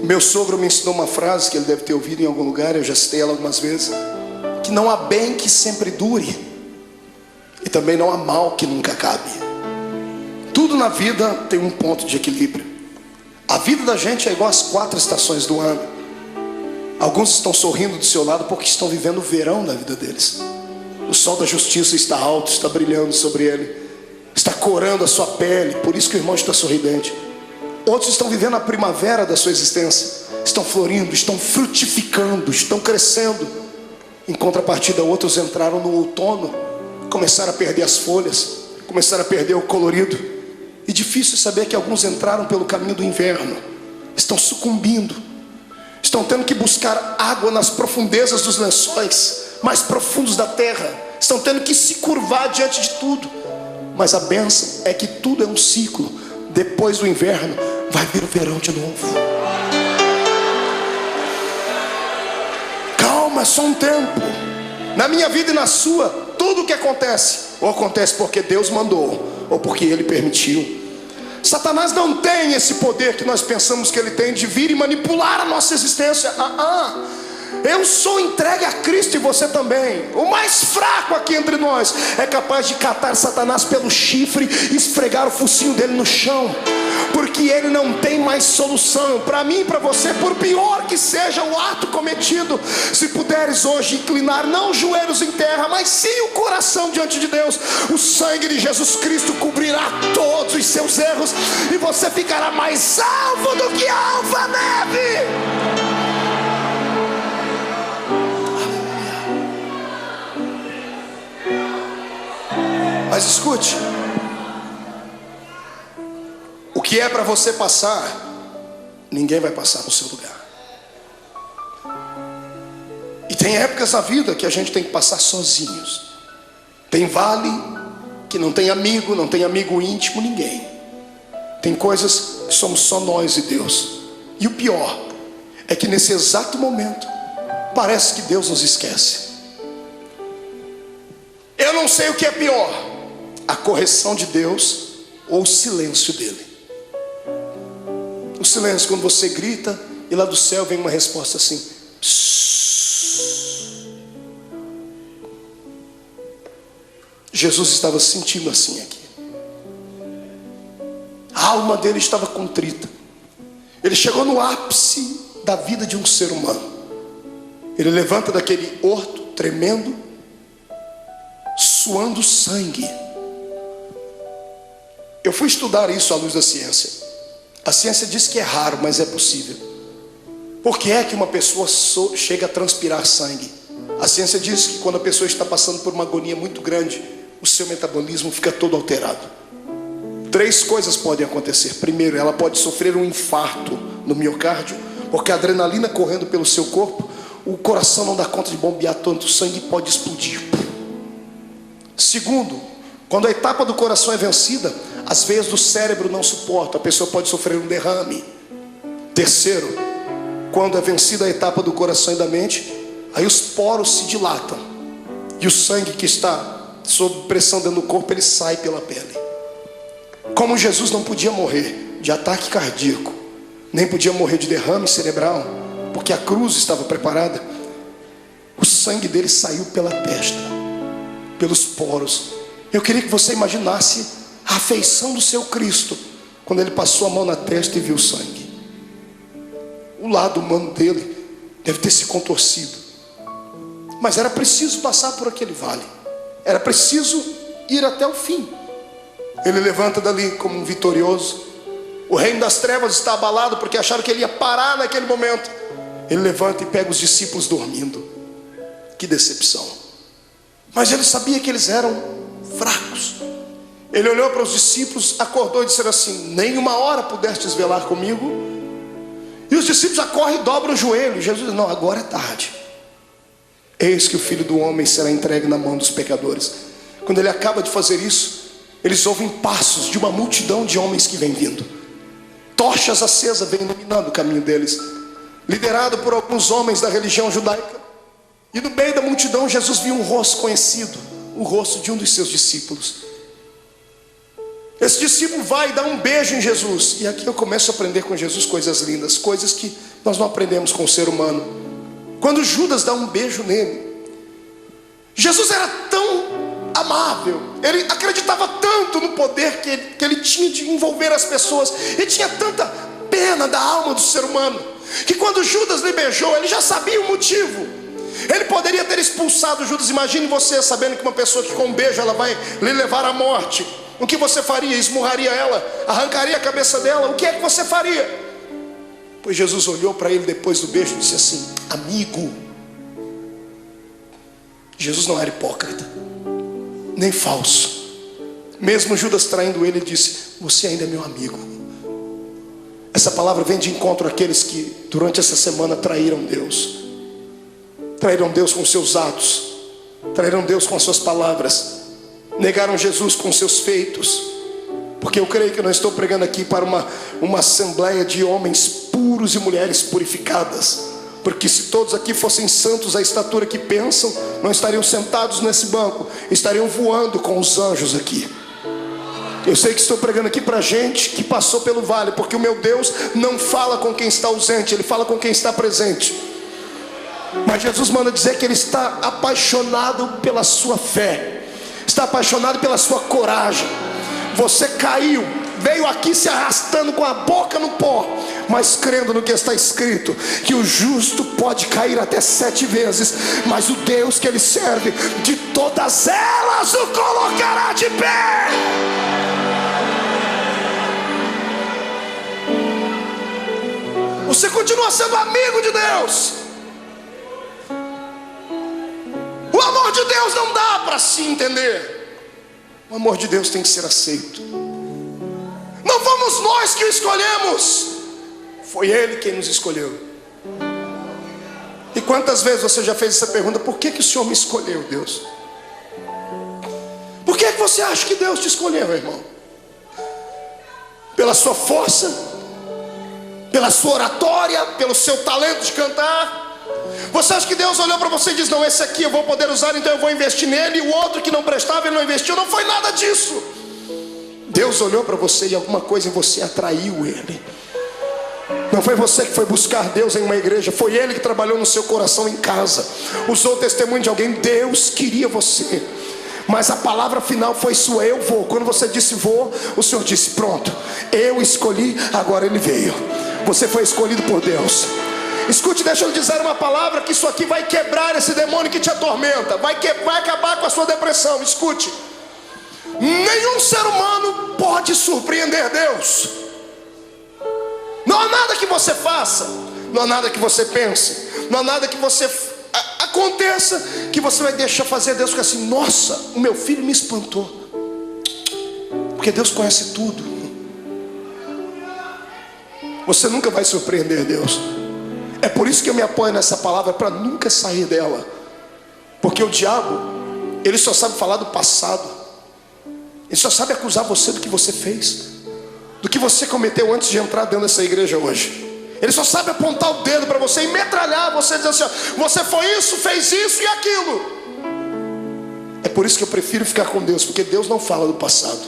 Meu sogro me ensinou uma frase que ele deve ter ouvido em algum lugar, eu já citei ela algumas vezes: que não há bem que sempre dure, e também não há mal que nunca acabe. Tudo na vida tem um ponto de equilíbrio. A vida da gente é igual às 4 estações do ano. Alguns estão sorrindo do seu lado porque estão vivendo o verão da vida deles. O sol da justiça está alto, está brilhando sobre ele, está corando a sua pele, por isso que o irmão está sorridente. Outros estão vivendo a primavera da sua existência, estão florindo, estão frutificando, estão crescendo. Em contrapartida, outros entraram no outono, começaram a perder as folhas, começaram a perder o colorido. E difícil saber que alguns entraram pelo caminho do inverno, estão sucumbindo, estão tendo que buscar água nas profundezas dos lençóis mais profundos da terra, estão tendo que se curvar diante de tudo. Mas a bênção é que tudo é um ciclo. Depois do inverno vai vir o verão de novo. Calma, é só um tempo. Na minha vida e na sua, tudo o que acontece, ou acontece porque Deus mandou, ou porque Ele permitiu. Satanás não tem esse poder que nós pensamos que ele tem de vir e manipular a nossa existência. Eu sou entregue a Cristo e você também. O mais fraco aqui entre nós é capaz de catar Satanás pelo chifre e esfregar o focinho dele no chão, porque ele não tem mais solução. Para mim e para você, por pior que seja o ato cometido, se puderes hoje inclinar não os joelhos em terra, mas sim o coração diante de Deus, o sangue de Jesus Cristo cobrirá todos os seus erros e você ficará mais salvo do que a alva-neve. Mas escute, o que é para você passar, ninguém vai passar no seu lugar. E tem épocas na vida que a gente tem que passar sozinhos. Tem vale que não tem amigo íntimo, ninguém. Tem coisas que somos só nós e Deus. E o pior é que nesse exato momento parece que Deus nos esquece. Eu não sei o que é pior, a correção de Deus ou o silêncio dele. O silêncio, quando você grita e lá do céu vem uma resposta assim: psss. Jesus estava sentindo assim aqui. A alma dele estava contrita. Ele chegou no ápice da vida de um ser humano. Ele levanta daquele horto tremendo, suando sangue. Eu fui estudar isso à luz da ciência. A ciência diz que é raro, mas é possível. Por que é que uma pessoa chega a transpirar sangue? A ciência diz que quando a pessoa está passando por uma agonia muito grande, o seu metabolismo fica todo alterado. 3 coisas podem acontecer. Primeiro, ela pode sofrer um infarto no miocárdio, porque a adrenalina correndo pelo seu corpo, o coração não dá conta de bombear tanto sangue e pode explodir. Segundo, quando a etapa do coração é vencida, as veias do cérebro não suportam, a pessoa pode sofrer um derrame. Terceiro, quando é vencida a etapa do coração e da mente, aí os poros se dilatam e o sangue que está sob pressão dentro do corpo, ele sai pela pele. Como Jesus não podia morrer de ataque cardíaco, nem podia morrer de derrame cerebral, porque a cruz estava preparada, o sangue dele saiu pela testa, pelos poros. Eu queria que você imaginasse a afeição do seu Cristo quando ele passou a mão na testa e viu o sangue. O lado humano dele deve ter se contorcido, mas era preciso passar por aquele vale, era preciso ir até o fim. Ele levanta dali como um vitorioso. O reino das trevas está abalado porque acharam que ele ia parar naquele momento. Ele levanta e pega os discípulos dormindo. Que decepção. Mas ele sabia que eles eram fracos. Ele olhou para os discípulos, acordou e disse assim: nem uma hora pudestes velar comigo? E os discípulos já correm e dobram o joelho. Jesus diz: não, agora é tarde. Eis que o Filho do Homem será entregue na mão dos pecadores. Quando ele acaba de fazer isso, eles ouvem passos de uma multidão de homens que vem vindo. Tochas acesas vêm iluminando o caminho deles, liderado por alguns homens da religião judaica. E no meio da multidão Jesus viu um rosto conhecido, o rosto de um dos seus discípulos. Esse discípulo vai dar um beijo em Jesus. E aqui eu começo a aprender com Jesus coisas lindas, coisas que nós não aprendemos com o ser humano. Quando Judas dá um beijo nele, Jesus era tão amável, ele acreditava tanto no poder que ele tinha de envolver as pessoas, ele tinha tanta pena da alma do ser humano, que quando Judas lhe beijou, ele já sabia o motivo. Ele poderia ter expulsado Judas. Imagine você sabendo que uma pessoa que com um beijo ela vai lhe levar à morte. O que você faria? Esmurraria ela? Arrancaria a cabeça dela? O que é que você faria? Pois Jesus olhou para ele depois do beijo e disse assim: amigo. Jesus não era hipócrita, nem falso. Mesmo Judas traindo ele, disse: você ainda é meu amigo. Essa palavra vem de encontro àqueles que durante essa semana traíram Deus. Traíram Deus com seus atos, traíram Deus com as suas palavras, negaram Jesus com seus feitos. Porque eu creio que eu não estou pregando aqui para uma assembleia de homens puros e mulheres purificadas, porque se todos aqui fossem santos à estatura que pensam, não estariam sentados nesse banco, estariam voando com os anjos aqui. Eu sei que estou pregando aqui para gente que passou pelo vale, porque o meu Deus não fala com quem está ausente, Ele fala com quem está presente. Mas Jesus manda dizer que Ele está apaixonado pela sua fé, está apaixonado pela sua coragem. Você caiu, veio aqui se arrastando com a boca no pó, mas crendo no que está escrito, que o justo pode cair até 7 vezes, mas o Deus que Ele serve, de todas elas o colocará de pé. Você continua sendo amigo de Deus. O amor de Deus não dá para se entender. O amor de Deus tem que ser aceito. Não fomos nós que o escolhemos, foi Ele quem nos escolheu. E quantas vezes você já fez essa pergunta: por que o Senhor me escolheu, Deus? Por que você acha que Deus te escolheu, irmão? Pela sua força? Pela sua oratória? Pelo seu talento de cantar? Você acha que Deus olhou para você e disse: não, esse aqui eu vou poder usar, então eu vou investir nele, e o outro que não prestava Ele não investiu? Não foi nada disso. Deus olhou para você e alguma coisa em você atraiu Ele. Não foi você que foi buscar Deus em uma igreja, foi Ele que trabalhou no seu coração em casa, usou o testemunho de alguém. Deus queria você, mas a palavra final foi sua: eu vou. Quando você disse vou, o Senhor disse: pronto, eu escolhi, agora Ele veio. Você foi escolhido por Deus. Escute, deixa eu lhe dizer uma palavra, que isso aqui vai quebrar esse demônio que te atormenta, vai acabar com a sua depressão. Escute, nenhum ser humano pode surpreender Deus. Não há nada que você faça, não há nada que você pense, não há nada que você aconteça que você vai deixar fazer Deus ficar assim: nossa, o meu filho me espantou. Porque Deus conhece tudo. Você nunca vai surpreender Deus. É por isso que eu me apoio nessa palavra, para nunca sair dela. Porque o diabo, ele só sabe falar do passado. Ele só sabe acusar você do que você fez, do que você cometeu antes de entrar dentro dessa igreja hoje. Ele só sabe apontar o dedo para você e metralhar você, dizendo assim: você foi isso, fez isso e aquilo. É por isso que eu prefiro ficar com Deus, porque Deus não fala do passado.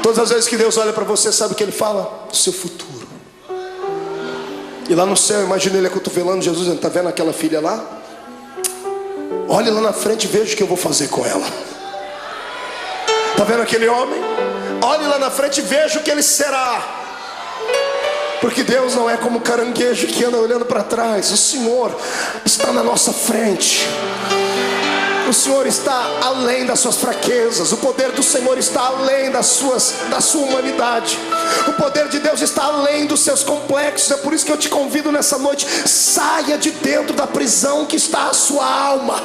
Todas as vezes que Deus olha para você, sabe o que Ele fala? Do seu futuro. E lá no céu, imagina Ele acotovelando Jesus, dizendo: está vendo aquela filha lá? Olhe lá na frente e veja o que eu vou fazer com ela. Está vendo aquele homem? Olhe lá na frente e veja o que ele será. Porque Deus não é como caranguejo que anda olhando para trás. O Senhor está na nossa frente. O Senhor está além das suas fraquezas. O poder do Senhor está além da sua humanidade. O poder de Deus está além dos seus complexos. É por isso que eu te convido nessa noite: saia de dentro da prisão que está a sua alma.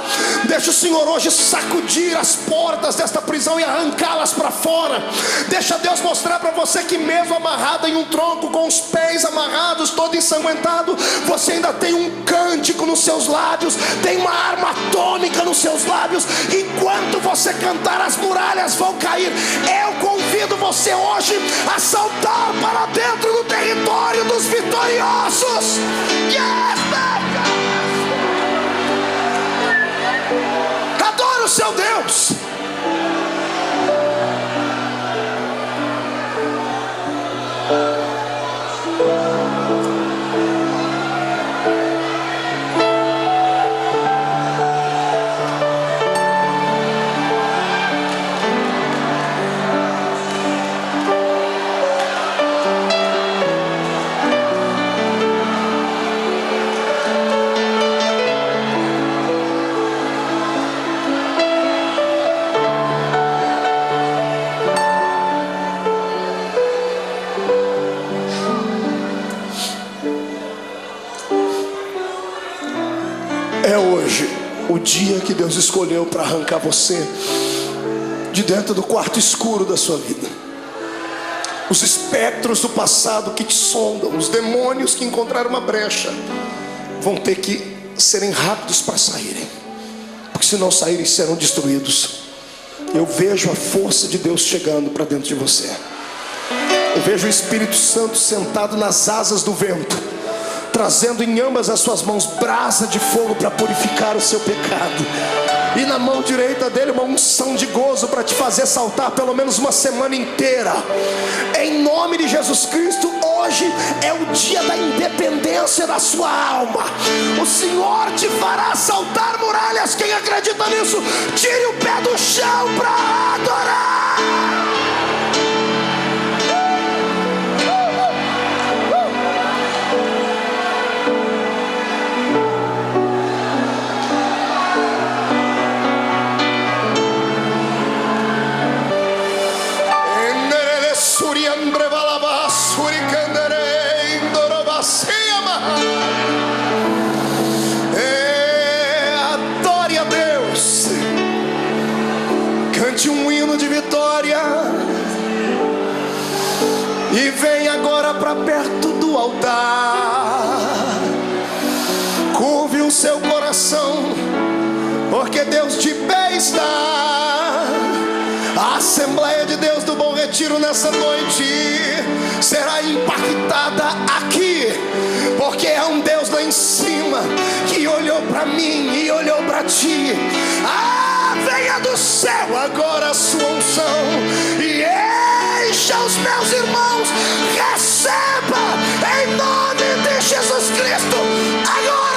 Deixa o Senhor hoje sacudir as portas desta prisão e arrancá-las para fora. Deixa Deus mostrar para você que mesmo amarrado em um tronco, com os pés amarrados, todo ensanguentado, você ainda tem um cântico nos seus lábios, tem uma arma atômica nos seus lábios. Enquanto você cantar, as muralhas vão cair. Eu convido você hoje a saltar para dentro do território dos vitoriosos. Yes, adora o seu Deus. É hoje o dia que Deus escolheu para arrancar você de dentro do quarto escuro da sua vida. Os espectros do passado que te sondam, os demônios que encontraram uma brecha, vão ter que serem rápidos para saírem, porque se não saírem serão destruídos. Eu vejo a força de Deus chegando para dentro de você. Eu vejo o Espírito Santo sentado nas asas do vento, trazendo em ambas as suas mãos brasa de fogo para purificar o seu pecado. E na mão direita dele uma unção de gozo para te fazer saltar pelo menos uma semana inteira. Em nome de Jesus Cristo, hoje é o dia da independência da sua alma. O Senhor te fará saltar muralhas. Quem acredita nisso, tire o pé do chão para adorar. Adore a Deus, cante um hino de vitória e vem agora para perto do altar. Curve o seu coração, porque Deus de pé está. A Assembleia de Deus do Bom Retiro nessa noite será impactada aqui, porque é um Deus lá em cima que olhou para mim e olhou para ti. Venha do céu agora a sua unção e encha os meus irmãos. Receba em nome de Jesus Cristo agora.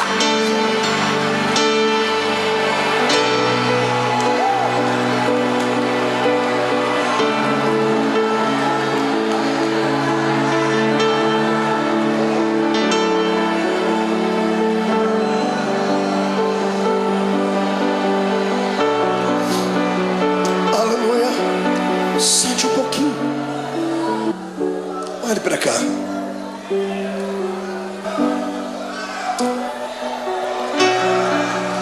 Sente um pouquinho. Olhe para cá.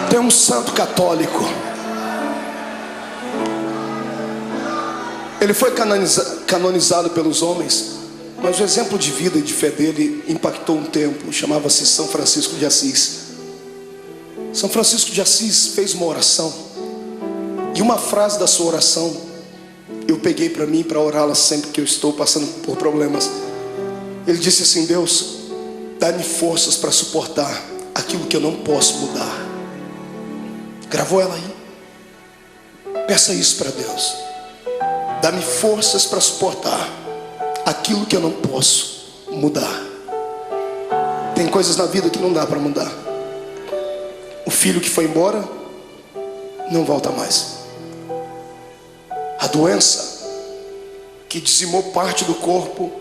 Tem um santo católico. Ele foi canonizado pelos homens, mas o exemplo de vida e de fé dele impactou um tempo. Chamava-se São Francisco de Assis. São Francisco de Assis fez uma oração, e uma frase da sua oração eu peguei para mim, para orá-la sempre que eu estou passando por problemas. Ele disse assim: Deus, dá-me forças para suportar aquilo que eu não posso mudar. Gravou ela aí? Peça isso para Deus. Dá-me forças para suportar aquilo que eu não posso mudar. Tem coisas na vida que não dá para mudar. O filho que foi embora não volta mais. A doença que dizimou parte do corpo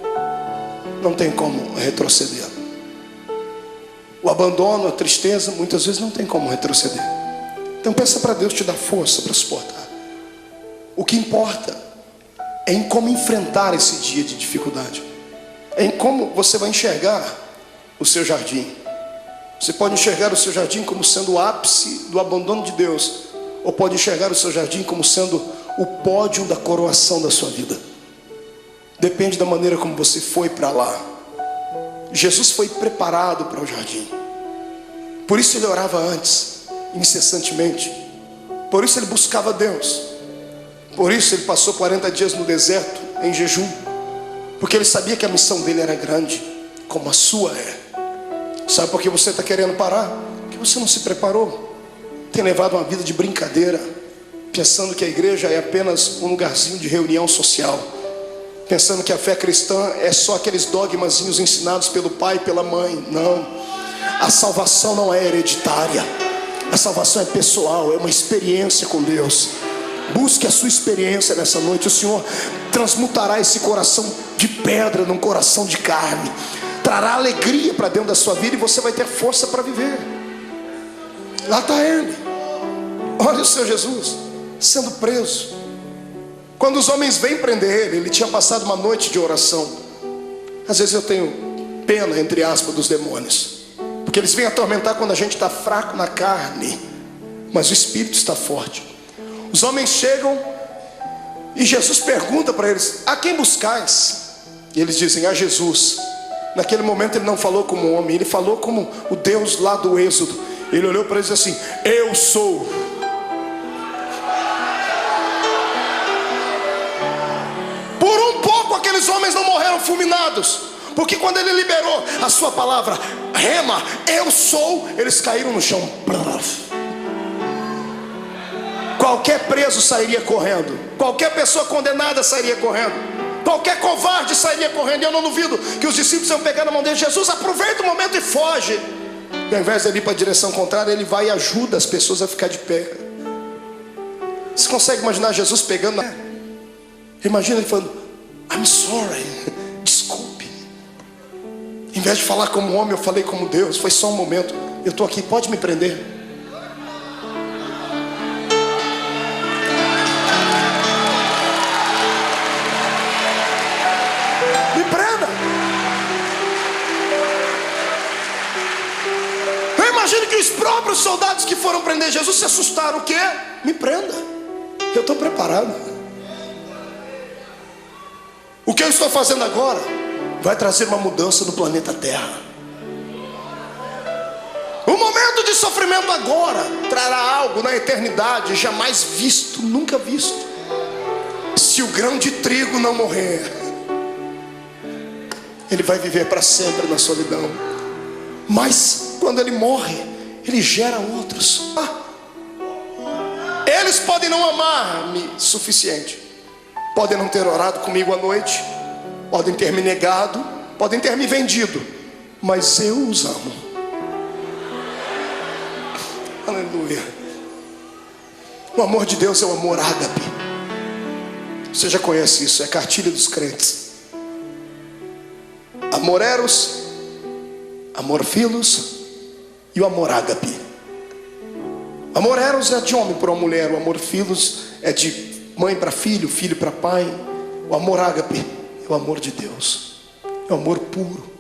não tem como retroceder. O abandono, a tristeza, muitas vezes não tem como retroceder. Então peça para Deus te dar força para suportar. O que importa é em como enfrentar esse dia de dificuldade. É em como você vai enxergar o seu jardim. Você pode enxergar o seu jardim como sendo o ápice do abandono de Deus, ou pode enxergar o seu jardim como sendo o pódio da coroação da sua vida. Depende da maneira como você foi para lá. Jesus foi preparado para o jardim. Por isso ele orava antes, incessantemente. Por isso ele buscava Deus. Por isso ele passou 40 dias no deserto em jejum, porque ele sabia que a missão dele era grande, como a sua é. Sabe por que você está querendo parar? Porque você não se preparou. Tem levado uma vida de brincadeira, pensando que a igreja é apenas um lugarzinho de reunião social, pensando que a fé cristã é só aqueles dogmazinhos ensinados pelo pai e pela mãe. Não, a salvação não é hereditária. A salvação é pessoal, é uma experiência com Deus. Busque a sua experiência nessa noite. O Senhor transmutará esse coração de pedra num coração de carne, trará alegria para dentro da sua vida, e você vai ter força para viver. Lá está Ele. Olha o seu Jesus sendo preso. Quando os homens vêm prender ele, ele tinha passado uma noite de oração. Às vezes eu tenho pena, entre aspas, dos demônios, porque eles vêm atormentar quando a gente está fraco na carne, mas o espírito está forte. Os homens chegam e Jesus pergunta para eles: a quem buscais? E eles dizem: a Jesus. Naquele momento ele não falou como homem, ele falou como o Deus lá do Êxodo. Ele olhou para eles assim: eu sou. Por um pouco aqueles homens não morreram fulminados, porque quando ele liberou a sua palavra, rema, eu sou, eles caíram no chão. qualquer preso sairia correndo, qualquer pessoa condenada sairia correndo, qualquer covarde sairia correndo. E eu não duvido que os discípulos iam pegar na mão dele: Jesus, aproveita o momento e foge. E ao invés de ele ir para a direção contrária, ele vai e ajuda as pessoas a ficar de pé. Você consegue imaginar Jesus pegando? Imagina ele falando: I'm sorry, desculpe. Em vez de falar como homem, eu falei como Deus. Foi só um momento, eu estou aqui, pode me prender. Me prenda. Eu imagino que os próprios soldados que foram prender Jesus se assustaram. O quê? Me prenda, eu estou preparado. O que eu estou fazendo agora vai trazer uma mudança no planeta Terra. O momento de sofrimento agora trará algo na eternidade jamais visto, nunca visto. Se o grão de trigo não morrer, ele vai viver para sempre na solidão. Mas quando ele morre, ele gera outros. Eles podem não amar-me suficiente, podem não ter orado comigo à noite, podem ter me negado, podem ter me vendido, mas eu os amo. Aleluia. O amor de Deus é o amor ágape. Você já conhece isso, é a cartilha dos crentes. Amor eros, amor filos e o amor ágape. Amor eros é de homem para uma mulher, o amor filos é de mãe para filho, filho para pai. O amor ágape é o amor de Deus, é o amor puro,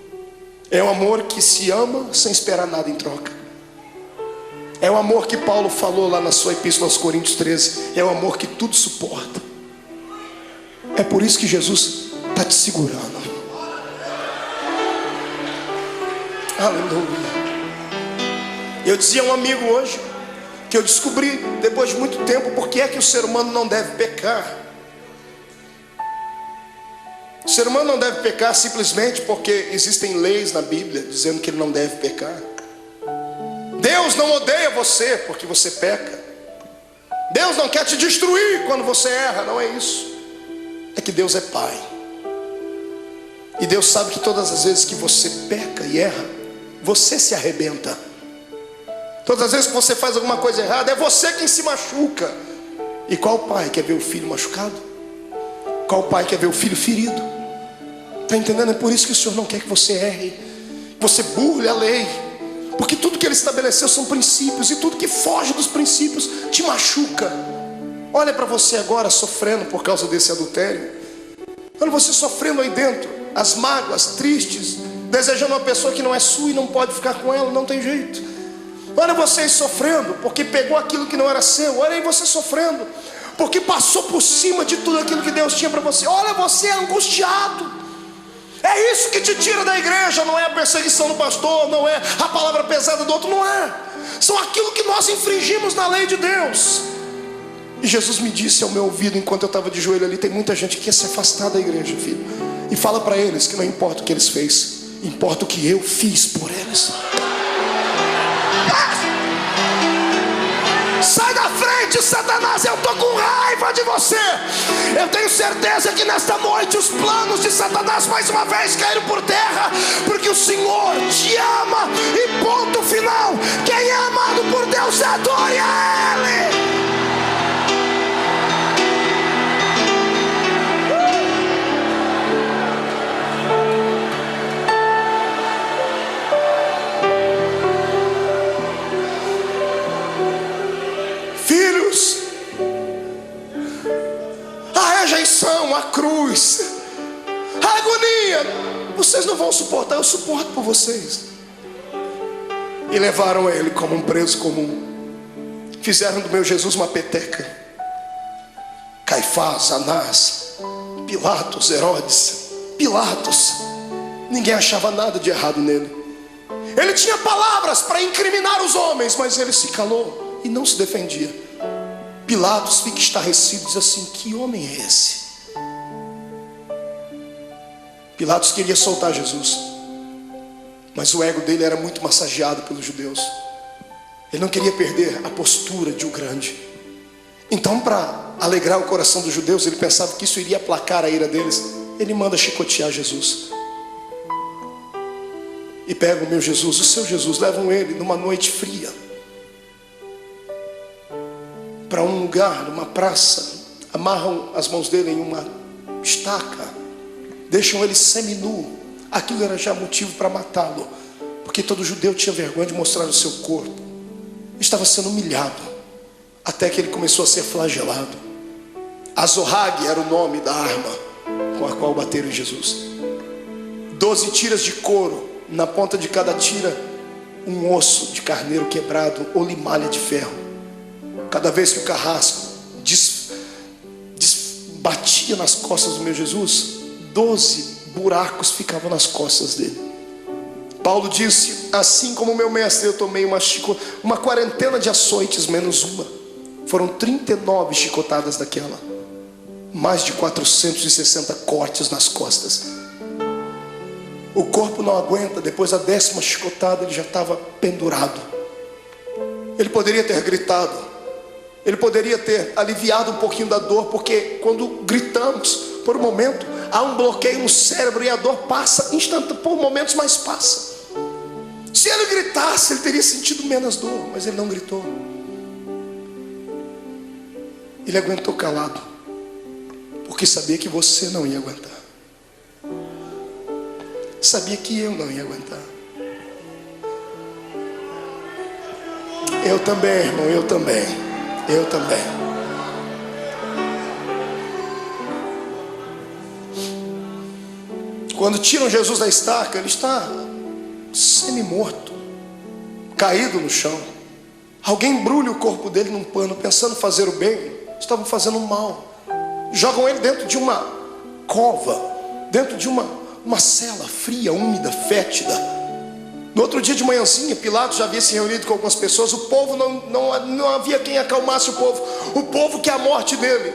é o amor que se ama sem esperar nada em troca. É o amor que Paulo falou lá na sua epístola aos Coríntios 13. É o amor que tudo suporta. É por isso que Jesus está te segurando. Aleluia. Eu dizia a um amigo hoje que eu descobri depois de muito tempo por que é que o ser humano não deve pecar. O ser humano não deve pecar simplesmente porque existem leis na Bíblia dizendo que ele não deve pecar. Deus não odeia você porque você peca. Deus não quer te destruir quando você erra, não é isso. É que Deus é Pai. E Deus sabe que todas as vezes que você peca e erra, você se arrebenta. Todas as vezes que você faz alguma coisa errada, é você quem se machuca. E qual pai quer ver o filho machucado? Qual pai quer ver o filho ferido? Está entendendo? É por isso que o Senhor não quer que você erre, que você burle a lei. Porque tudo que Ele estabeleceu são princípios, e tudo que foge dos princípios te machuca. Olha para você agora sofrendo por causa desse adultério. Olha você sofrendo aí dentro, as mágoas, tristes, desejando uma pessoa que não é sua e não pode ficar com ela, não tem jeito. Olha vocês sofrendo porque pegou aquilo que não era seu. Olha aí você sofrendo porque passou por cima de tudo aquilo que Deus tinha para você. Olha você angustiado. É isso que te tira da igreja. Não é a perseguição do pastor, não é a palavra pesada do outro, não é. São aquilo que nós infringimos na lei de Deus. E Jesus me disse ao meu ouvido enquanto eu estava de joelho ali: tem muita gente que quer se afastar da igreja, filho. E fala para eles que não importa o que eles fez, importa o que eu fiz por eles. Sai da frente, Satanás, eu estou com raiva de você. Eu tenho certeza que nesta noite os planos de Satanás mais uma vez caíram por terra, porque o Senhor te ama e ponto final. Quem é amado por Deus adore a Ele. A rejeição, a cruz, a agonia, vocês não vão suportar, eu suporto por vocês. E levaram ele como um preso comum. Fizeram do meu Jesus uma peteca. Caifás, Anás, Pilatos, Herodes, Pilatos. Ninguém achava nada de errado nele. Ele tinha palavras para incriminar os homens, mas ele se calou e não se defendia. Pilatos fica estarrecido e diz assim: que homem é esse? Pilatos queria soltar Jesus, mas o ego dele era muito massageado pelos judeus. Ele não queria perder a postura de o grande. Então, para alegrar o coração dos judeus, ele pensava que isso iria aplacar a ira deles. Ele manda chicotear Jesus. E pegam o meu Jesus, o seu Jesus, levam ele numa noite fria para um lugar, numa praça, amarram as mãos dele em uma estaca, deixam ele seminu. Aquilo era já motivo para matá-lo, porque todo judeu tinha vergonha de mostrar o seu corpo. Estava sendo humilhado, até que ele começou a ser flagelado. Azorrague era o nome da arma com a qual bateram em Jesus. 12 tiras de couro, na ponta de cada tira um osso de carneiro quebrado ou limalha de ferro. Cada vez que o carrasco batia nas costas do meu Jesus, 12 buracos ficavam nas costas dele. Paulo disse: assim como meu mestre, eu tomei uma quarentena de açoites menos uma. Foram 39 chicotadas daquela, mais de 460 cortes nas costas. O corpo não aguenta. Depois da 10ª chicotada, ele já estava pendurado. Ele poderia ter gritado, ele poderia ter aliviado um pouquinho da dor, porque quando gritamos, por um momento, há um bloqueio no cérebro e a dor passa instantâneo, por momentos, mas passa. Se ele gritasse, ele teria sentido menos dor, mas ele não gritou. Ele aguentou calado, porque sabia que você não ia aguentar. Sabia que eu não ia aguentar. Eu também, irmão, eu também. Quando tiram Jesus da estaca, ele está semi-morto, caído no chão. Alguém embrulha o corpo dele num pano, pensando fazer o bem, estavam fazendo o mal. Jogam ele dentro de uma cova, dentro de uma cela fria, úmida, fétida. No outro dia de manhãzinha, Pilatos já havia se reunido com algumas pessoas. O povo não havia quem acalmasse o povo. O povo quer a morte dele.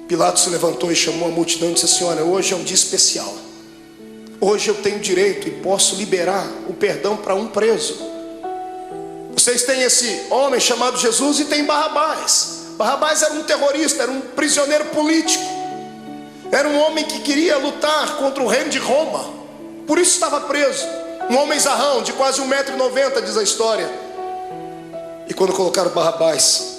Pilatos se levantou e chamou a multidão e disse assim: olha, hoje é um dia especial. Hoje eu tenho direito e posso liberar o perdão para um preso. Vocês têm esse homem chamado Jesus e tem Barrabás. Barrabás era um terrorista, era um prisioneiro político. Era um homem que queria lutar contra o reino de Roma. Por isso estava preso. Um homem zarrão, de quase 1,90 m, diz a história. E quando colocaram Barrabás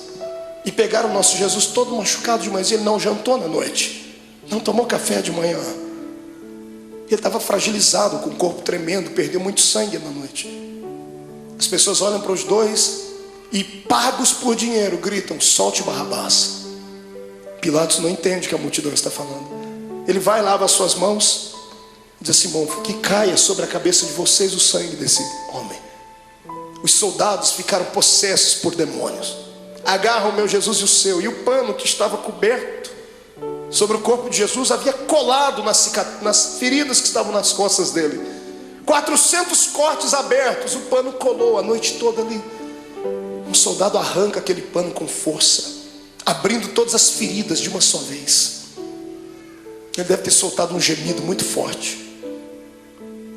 e pegaram o nosso Jesus todo machucado de manhã, ele não jantou na noite, não tomou café de manhã. Ele estava fragilizado, com o corpo tremendo, perdeu muito sangue na noite. As pessoas olham para os dois e, pagos por dinheiro, gritam: solte Barrabás. Pilatos não entende o que a multidão está falando. Ele vai, lava as suas mãos, diz assim: bom, que caia sobre a cabeça de vocês o sangue desse homem. Os soldados ficaram possessos por demônios. Agarram o meu Jesus e o seu, e o pano que estava coberto sobre o corpo de Jesus havia colado nas feridas que estavam nas costas dele. 400 cortes abertos, o pano colou a noite toda ali. Um soldado arranca aquele pano com força, abrindo todas as feridas de uma só vez. Ele deve ter soltado um gemido muito forte.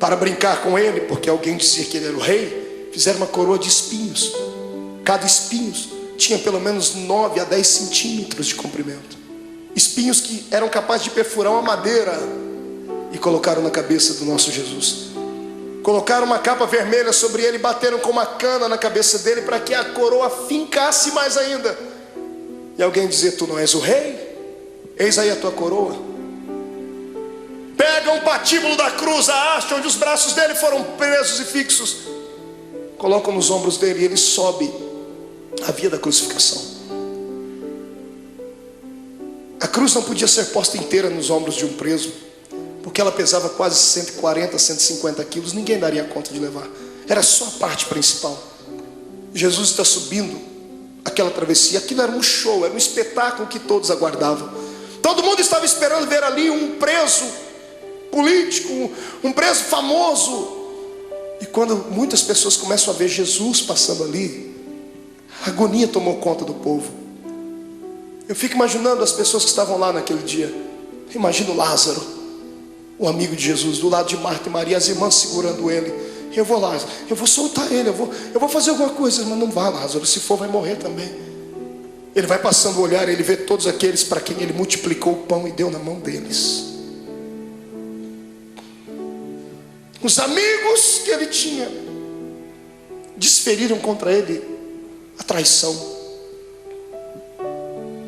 Para brincar com ele, porque alguém dizia que ele era o rei, fizeram uma coroa de espinhos. Cada espinho tinha pelo menos 9 a 10 centímetros de comprimento. Espinhos que eram capazes de perfurar uma madeira. E colocaram na cabeça do nosso Jesus. Colocaram uma capa vermelha sobre ele, bateram com uma cana na cabeça dele para que a coroa fincasse mais ainda. E alguém dizia: tu não és o rei? Eis aí a tua coroa. Pegam o patíbulo da cruz, a haste onde os braços dele foram presos e fixos, colocam nos ombros dele e ele sobe a via da crucificação. A cruz não podia ser posta inteira nos ombros de um preso, porque ela pesava quase 140, 150 quilos. Ninguém daria conta de levar. Era só a parte principal. Jesus está subindo aquela travessia. Aquilo era um show, era um espetáculo que todos aguardavam. Todo mundo estava esperando ver ali um preso político, um preso famoso. E quando muitas pessoas começam a ver Jesus passando ali, a agonia tomou conta do povo. Eu fico imaginando as pessoas que estavam lá naquele dia. Imagino Lázaro, o amigo de Jesus, do lado de Marta e Maria, as irmãs segurando ele. eu vou lá, eu vou soltar ele, eu vou fazer alguma coisa. Mas não vá, Lázaro, se for vai morrer também. Ele vai passando o olhar, ele vê todos aqueles para quem ele multiplicou o pão e deu na mão deles. Os amigos que ele tinha desferiram contra ele a traição.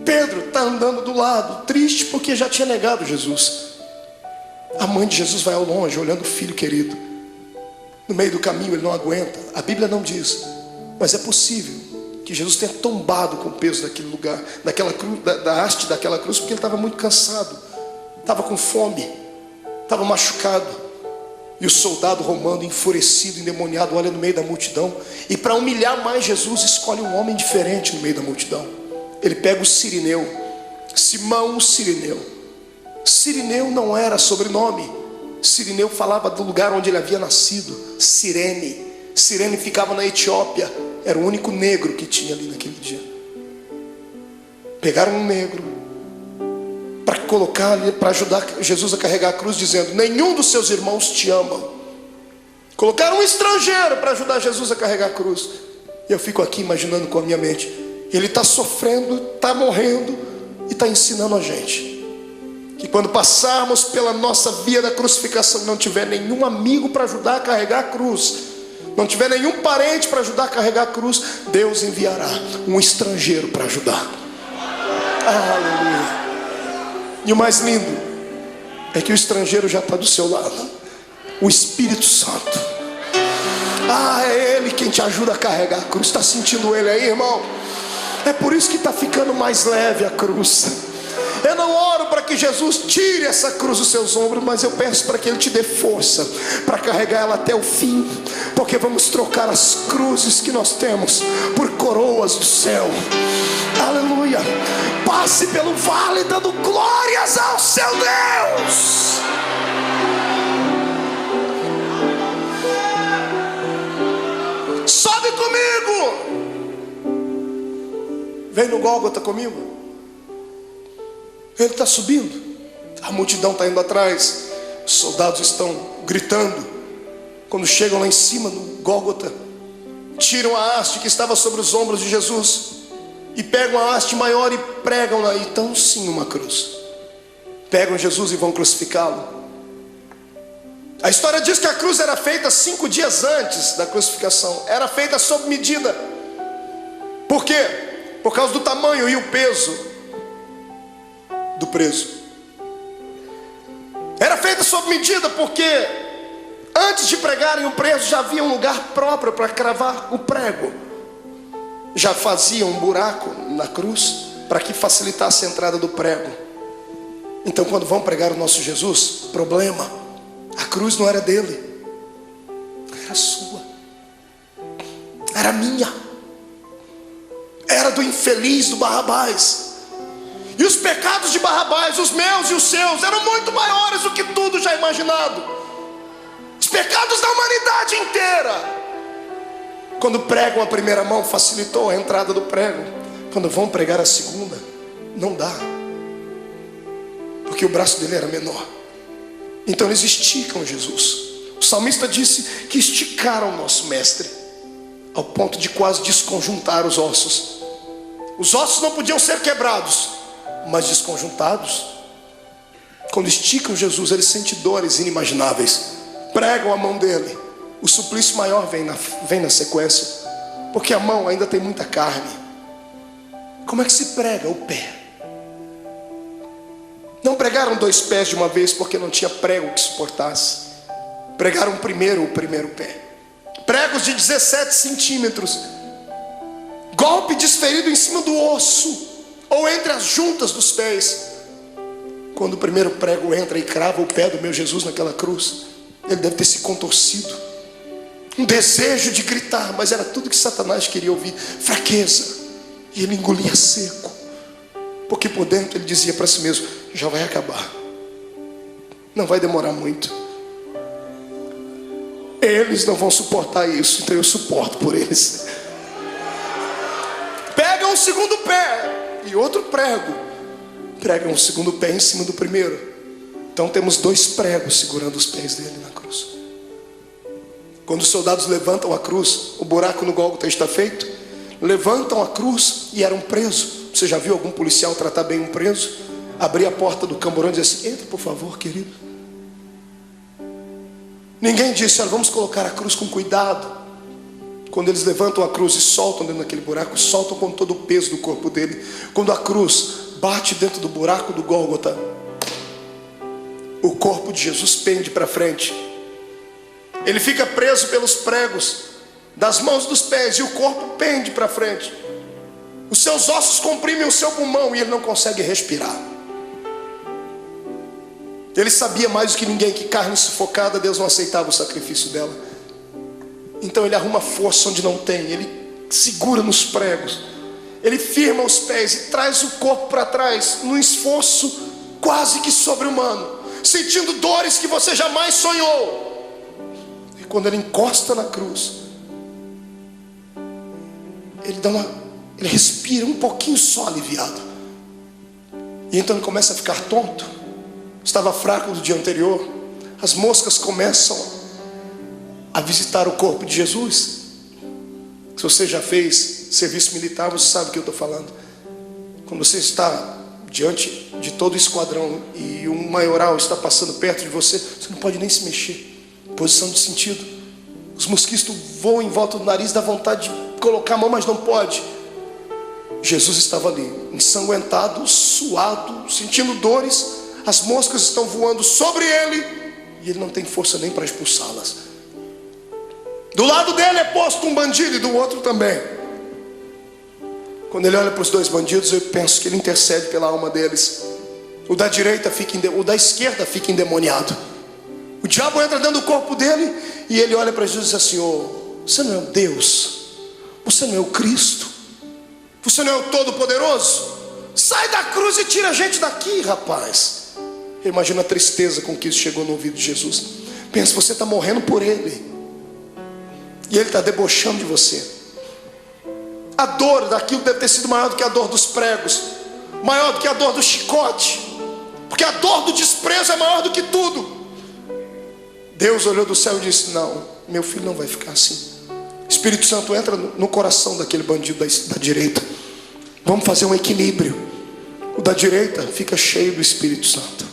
Pedro está andando do lado, triste porque já tinha negado Jesus. A mãe de Jesus vai ao longe, olhando o filho querido. No meio do caminho ele não aguenta. A Bíblia não diz, mas é possível que Jesus tenha tombado com o peso daquele lugar, daquela cruz, da haste daquela cruz, porque ele estava muito cansado, estava com fome, estava machucado. E o soldado romano, enfurecido, endemoniado, olha no meio da multidão, e para humilhar mais Jesus, escolhe um homem diferente no meio da multidão. Ele pega o Cirineu, Simão o Cirineu. Cirineu não era sobrenome. Cirineu falava do lugar onde ele havia nascido, Cirene. Cirene ficava na Etiópia. Era o único negro que tinha ali naquele dia. Pegaram um negro para colocar ali, para ajudar Jesus a carregar a cruz, dizendo: nenhum dos seus irmãos te ama. Colocaram um estrangeiro para ajudar Jesus a carregar a cruz. E eu fico aqui imaginando com a minha mente, ele está sofrendo, está morrendo e está ensinando a gente que quando passarmos pela nossa via da crucificação, não tiver nenhum amigo para ajudar a carregar a cruz, não tiver nenhum parente para ajudar a carregar a cruz, Deus enviará um estrangeiro para ajudar. Aleluia. E o mais lindo é que o estrangeiro já está do seu lado, o Espírito Santo. É Ele quem te ajuda a carregar a cruz. Está sentindo Ele aí, irmão? É por isso que está ficando mais leve a cruz. Eu não oro para que Jesus tire essa cruz dos seus ombros, mas eu peço para que Ele te dê força para carregar ela até o fim, porque vamos trocar as cruzes que nós temos por coroas do céu. Aleluia. Passe pelo vale dando glórias ao seu Deus. Sobe comigo. Vem no Gólgota comigo. Ele está subindo, a multidão está indo atrás, os soldados estão gritando. Quando chegam lá em cima no Gólgota, tiram a haste que estava sobre os ombros de Jesus e pegam a haste maior e pregam-na, e então sim uma cruz. Pegam Jesus e vão crucificá-lo. A história diz que a cruz era feita 5 dias antes da crucificação, era feita sob medida. Por quê? Por causa do tamanho e o peso do preso. Era feita sob medida porque antes de pregarem o preso já havia um lugar próprio para cravar o prego. Já faziam um buraco na cruz para que facilitasse a entrada do prego. Então quando vão pregar o nosso Jesus, problema, a cruz não era dele, era sua, era minha, era do infeliz, do Barrabás. E os pecados de Barrabás, os meus e os seus, eram muito maiores do que tudo já imaginado. Os pecados da humanidade inteira. Quando pregam a primeira mão, facilitou a entrada do prego. Quando vão pregar a segunda, não dá, porque o braço dele era menor. Então eles esticam Jesus. O salmista disse que esticaram o nosso mestre ao ponto de quase desconjuntar os ossos. Os ossos não podiam ser quebrados, mas desconjuntados. Quando esticam Jesus, ele sente dores inimagináveis. Pregam a mão dele, o suplício maior vem na sequência, porque a mão ainda tem muita carne. Como é que se prega o pé? Não pregaram 2 pés de uma vez, porque não tinha prego que suportasse. Pregaram primeiro o primeiro pé, pregos de 17 centímetros, golpe desferido em cima do osso ou entre as juntas dos pés. Quando o primeiro prego entra e crava o pé do meu Jesus naquela cruz, ele deve ter se contorcido, um desejo de gritar, mas era tudo que Satanás queria ouvir, fraqueza. E ele engolia seco, porque por dentro ele dizia para si mesmo: já vai acabar, não vai demorar muito, eles não vão suportar isso, então eu suporto por eles. Pegam o segundo pé e outro prego, pregam o segundo pé em cima do primeiro. Então temos 2 pregos segurando os pés dele na cruz. Quando os soldados levantam a cruz, o buraco no Gólgota está feito. Levantam a cruz e eram presos. Você já viu algum policial tratar bem um preso? Abrir a porta do camburão e dizer assim: entra por favor, querido. Ninguém disse: olha, vamos colocar a cruz com cuidado. Quando eles levantam a cruz e soltam dentro daquele buraco, soltam com todo o peso do corpo dele. Quando a cruz bate dentro do buraco do Gólgota, o corpo de Jesus pende para frente. Ele fica preso pelos pregos das mãos e dos pés, e o corpo pende para frente. Os seus ossos comprimem o seu pulmão e ele não consegue respirar. Ele sabia mais do que ninguém que carne sufocada, Deus não aceitava o sacrifício dela. Então ele arruma força onde não tem. Ele segura nos pregos, ele firma os pés e traz o corpo para trás, num esforço quase que sobre-humano, sentindo dores que você jamais sonhou. E quando ele encosta na cruz, ele respira um pouquinho só aliviado. E então ele começa a ficar tonto. Estava fraco do dia anterior. As moscas começam a visitar o corpo de Jesus. Se você já fez serviço militar, você sabe o que eu estou falando. Quando você está diante de todo o esquadrão e um maioral está passando perto de você, você não pode nem se mexer. Posição de sentido. Os mosquitos voam em volta do nariz, dá vontade de colocar a mão, mas não pode. Jesus estava ali, ensanguentado, suado, sentindo dores. As moscas estão voando sobre ele e ele não tem força nem para expulsá-las. Do lado dele é posto um bandido e do outro também. Quando ele olha para os dois bandidos, eu penso que ele intercede pela alma deles. O da direita o da esquerda fica endemoniado. O diabo entra dentro do corpo dele e ele olha para Jesus e diz assim: oh, você não é o Deus, você não é o Cristo, você não é o Todo-Poderoso? Sai da cruz e tira a gente daqui, rapaz. Imagina a tristeza com que isso chegou no ouvido de Jesus. Pensa, você está morrendo por ele e ele está debochando de você. A dor daquilo deve ter sido maior do que a dor dos pregos, maior do que a dor do chicote, porque a dor do desprezo é maior do que tudo. Deus olhou do céu e disse: não, meu filho não vai ficar assim. Espírito Santo entra no coração daquele bandido da direita. Vamos fazer um equilíbrio. O da direita fica cheio do Espírito Santo.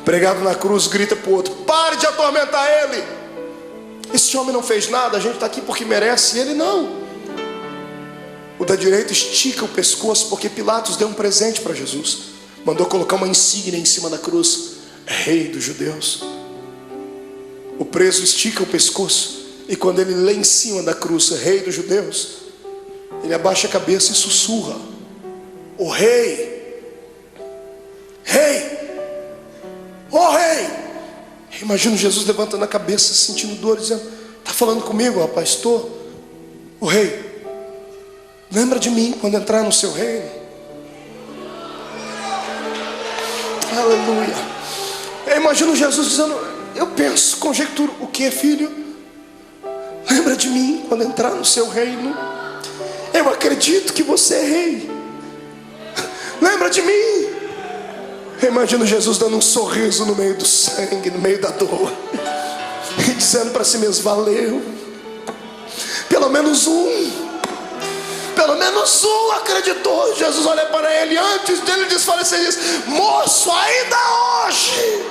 Pregado na cruz, grita para o outro: pare de atormentar ele. Esse homem não fez nada, a gente está aqui porque merece, e ele não. O da direita estica o pescoço, porque Pilatos deu um presente para Jesus. Mandou colocar uma insígnia em cima da cruz: Rei dos Judeus. O preso estica o pescoço, e quando ele lê em cima da cruz: Rei dos Judeus, ele abaixa a cabeça e sussurra: o Rei, Rei, ó Rei. Imagino Jesus levantando a cabeça, sentindo dor, dizendo: está falando comigo, rapaz? Estou. O Rei, lembra de mim quando entrar no seu reino. Aleluia. Eu imagino Jesus dizendo, eu penso, conjecturo: o que, filho? Lembra de mim quando entrar no seu reino. Eu acredito que você é rei. Lembra de mim. Eu imagino Jesus dando um sorriso no meio do sangue, no meio da dor, e dizendo para si mesmo: valeu. Pelo menos um acreditou. Jesus olha para ele antes dele desfalecer e diz: moço, ainda hoje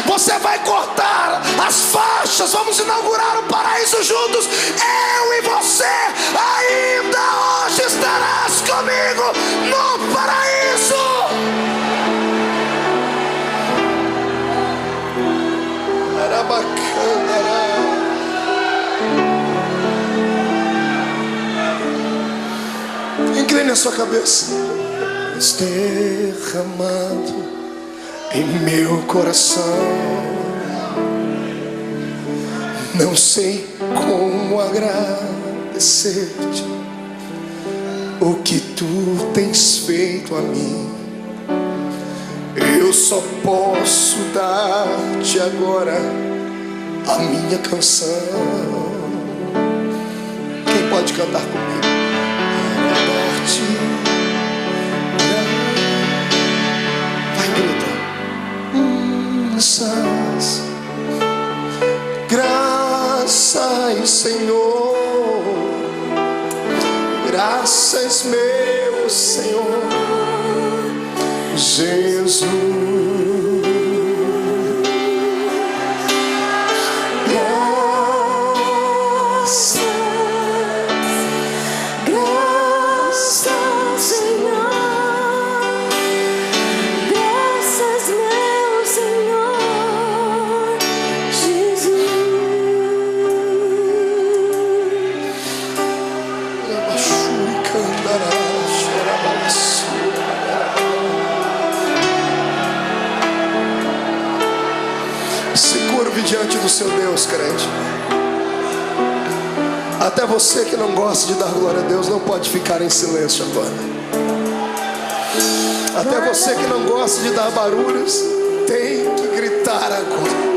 você vai cortar as faixas, vamos inaugurar o paraíso juntos. Eu e você, ainda hoje estarás comigo no paraíso. Era bacana, incline a sua cabeça. Derramado em meu coração, não sei como agradecer-te o que tu tens feito a mim. Eu só posso dar-te agora a minha canção. Quem pode cantar comigo? Vai, grita. Graças meu Senhor Jesus. Diante do seu Deus, crente. Até você que não gosta de dar glória a Deus não pode ficar em silêncio agora. Até você que não gosta de dar barulhos tem que gritar agora.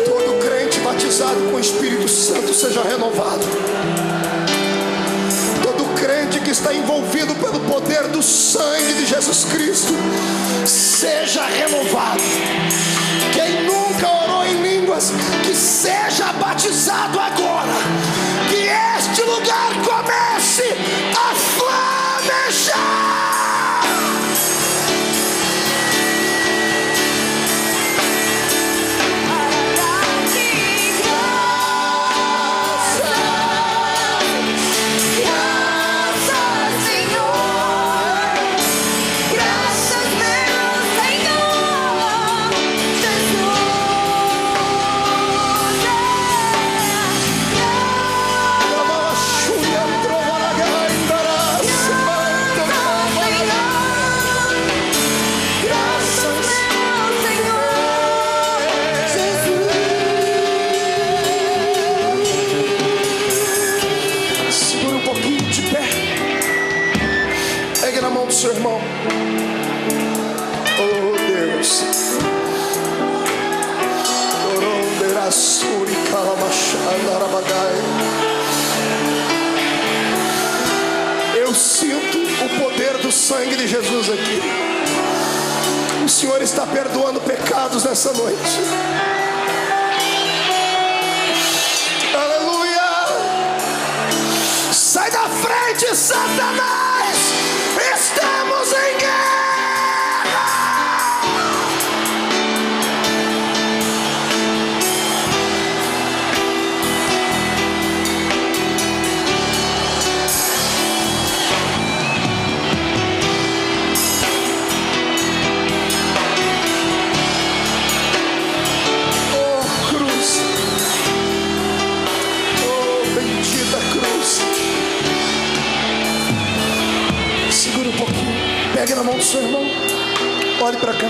Todo crente batizado com o Espírito Santo seja renovado. Todo crente que está envolvido pelo poder do sangue de Jesus Cristo seja renovado. Quem nunca orou em línguas, que seja batizado agora. Que este lugar comece a flamejar. Seu irmão, oh Deus, eu sinto o poder do sangue de Jesus aqui. O Senhor está perdoando pecados nessa noite. Aleluia! Sai da frente, Satanás! Estamos em guerra! seu irmão. Olhe para cá.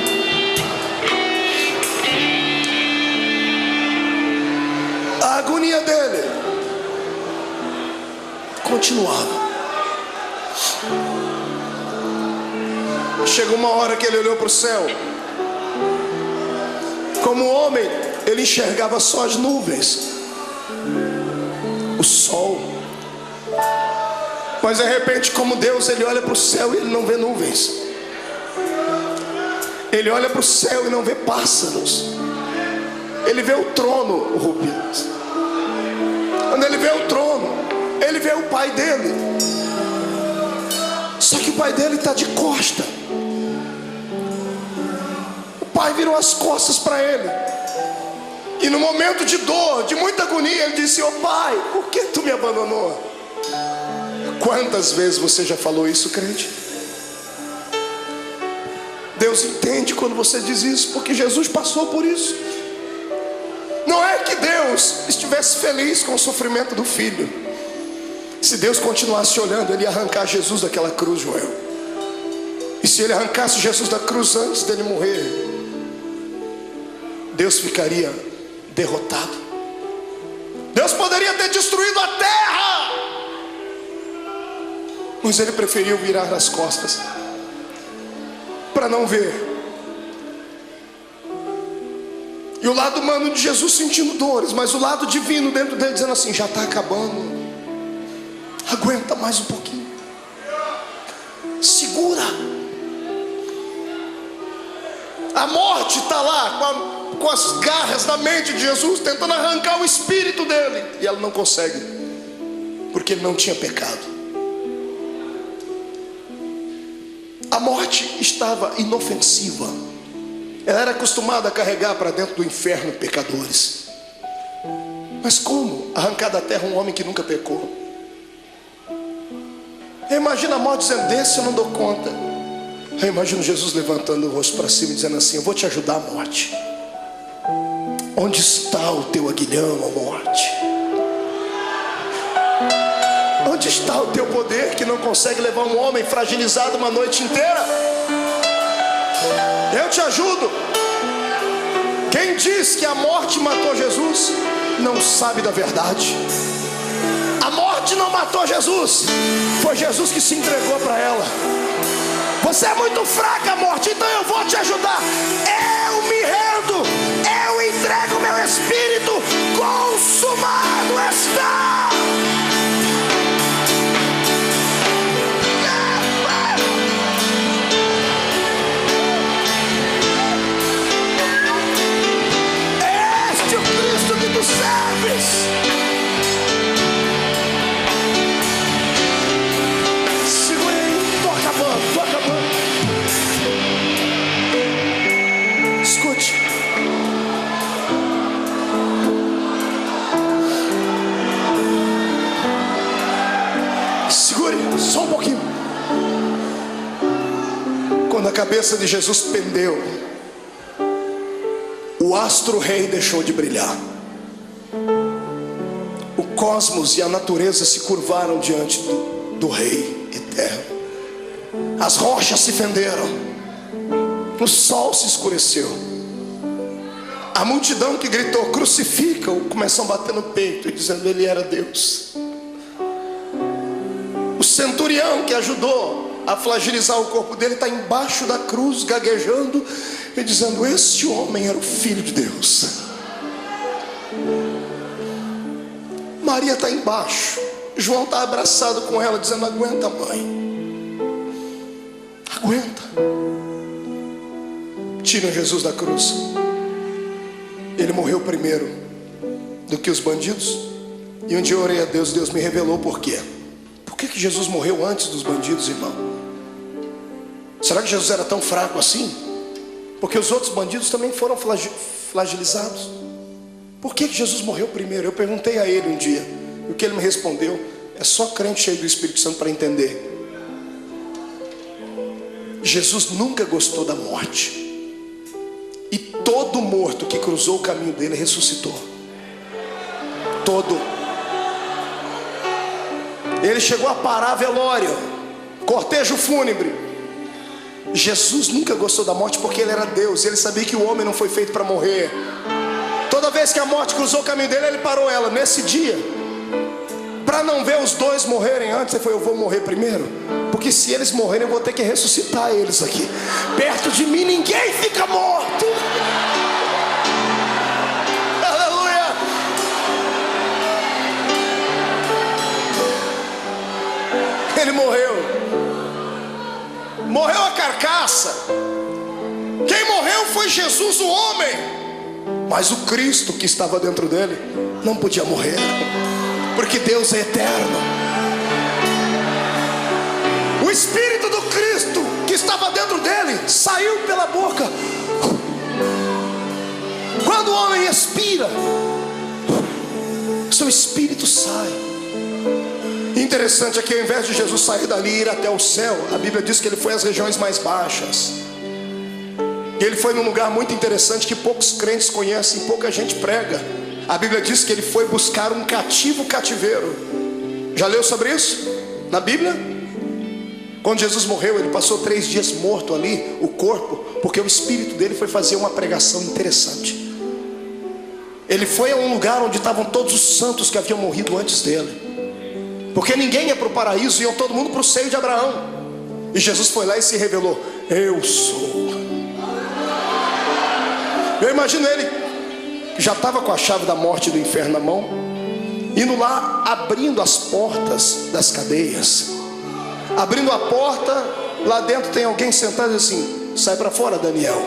A agonia dele continuava. Chegou uma hora que ele olhou para o céu. Como homem, ele enxergava só as nuvens, o sol. Mas de repente, como Deus, ele olha para o céu e ele não vê nuvens. Ele olha para o céu e não vê pássaros. Ele vê o trono, Rupias. Quando ele vê o trono, ele vê o pai dele. Só que o pai dele está de costa. O pai virou as costas para ele. E no momento de dor, de muita agonia, ele disse: "Ô pai, por que tu me abandonou?" Quantas vezes você já falou isso, crente? Deus entende quando você diz isso, porque Jesus passou por isso. Não é que Deus estivesse feliz com o sofrimento do filho. Se Deus continuasse olhando, ele ia arrancar Jesus daquela cruz, Joel. E se ele arrancasse Jesus da cruz antes dele morrer, Deus ficaria derrotado. Deus poderia ter destruído a terra, mas ele preferiu virar as costas para não ver. E o lado humano de Jesus sentindo dores, mas o lado divino dentro dele dizendo assim: já está acabando, aguenta mais um pouquinho, segura. A morte está lá com as garras da mente de Jesus, tentando arrancar o espírito dele, e ela não consegue, porque ele não tinha pecado. A morte estava inofensiva. Ela era acostumada a carregar para dentro do inferno pecadores. Mas como arrancar da terra um homem que nunca pecou? Eu imagino a morte dizendo: desse eu não dou conta. Eu imagino Jesus levantando o rosto para cima e dizendo assim: eu vou te ajudar, a morte. Onde está o teu aguilhão, a morte? Onde está o teu poder que não consegue levar um homem fragilizado uma noite inteira? Eu te ajudo. Quem diz que a morte matou Jesus não sabe da verdade. A morte não matou Jesus, foi Jesus que se entregou para ela. Você é muito fraca, morte, então eu vou te ajudar. Eu me rendo, eu entrego meu espírito, consumado está. Este é o Cristo que tu serves. Escute. Segure só um pouquinho. Quando a cabeça de Jesus pendeu, o astro-rei deixou de brilhar. O cosmos e a natureza se curvaram diante do Rei eterno. As rochas se fenderam. O sol se escureceu. A multidão que gritou: crucifica-o, começou a bater no peito e dizendo: ele era Deus. O centurião que ajudou a fragilizar o corpo dele está embaixo da cruz, gaguejando e dizendo: esse homem era o Filho de Deus. Maria está embaixo, João está abraçado com ela, dizendo: aguenta, mãe, aguenta. Tiram Jesus da cruz. Ele morreu primeiro do que os bandidos. E um dia eu orei a Deus, Deus me revelou por quê. Por que Jesus morreu antes dos bandidos, irmão? Será que Jesus era tão fraco assim? Porque os outros bandidos também foram flagelizados. Por que Jesus morreu primeiro? Eu perguntei a ele um dia, e o que ele me respondeu: é só crente cheio do Espírito Santo para entender. Jesus nunca gostou da morte. E todo morto que cruzou o caminho dele ressuscitou. Todo. Ele chegou a parar velório, cortejo fúnebre. Jesus nunca gostou da morte porque ele era Deus. Ele sabia que o homem não foi feito para morrer. Toda vez que a morte cruzou o caminho dele, ele parou ela. Nesse dia, para não ver os dois morrerem antes, ele falou: eu vou morrer primeiro, porque se eles morrerem eu vou ter que ressuscitar eles aqui. Perto de mim ninguém fica morto. Aleluia. Ele morreu a carcaça. Quem morreu foi Jesus, o homem. Mas o Cristo que estava dentro dele não podia morrer, porque Deus é eterno. O Espírito do Cristo que estava dentro dele saiu pela boca. Quando o homem expira, seu espírito sai. Interessante é que ao invés de Jesus sair dali e ir até o céu, a Bíblia diz que ele foi às regiões mais baixas. E ele foi num lugar muito interessante que poucos crentes conhecem, pouca gente prega. A Bíblia diz que ele foi buscar um cativeiro. Já leu sobre isso na Bíblia? Quando Jesus morreu, ele passou 3 dias morto ali, o corpo, porque o espírito dele foi fazer uma pregação interessante. Ele foi a um lugar onde estavam todos os santos que haviam morrido antes dele, porque ninguém ia para o paraíso, iam todo mundo para o seio de Abraão. E Jesus foi lá e se revelou: eu sou. Eu imagino ele, que já estava com a chave da morte e do inferno na mão, indo lá, abrindo as portas das cadeias. Abrindo a porta, lá dentro tem alguém sentado assim: sai para fora, Daniel.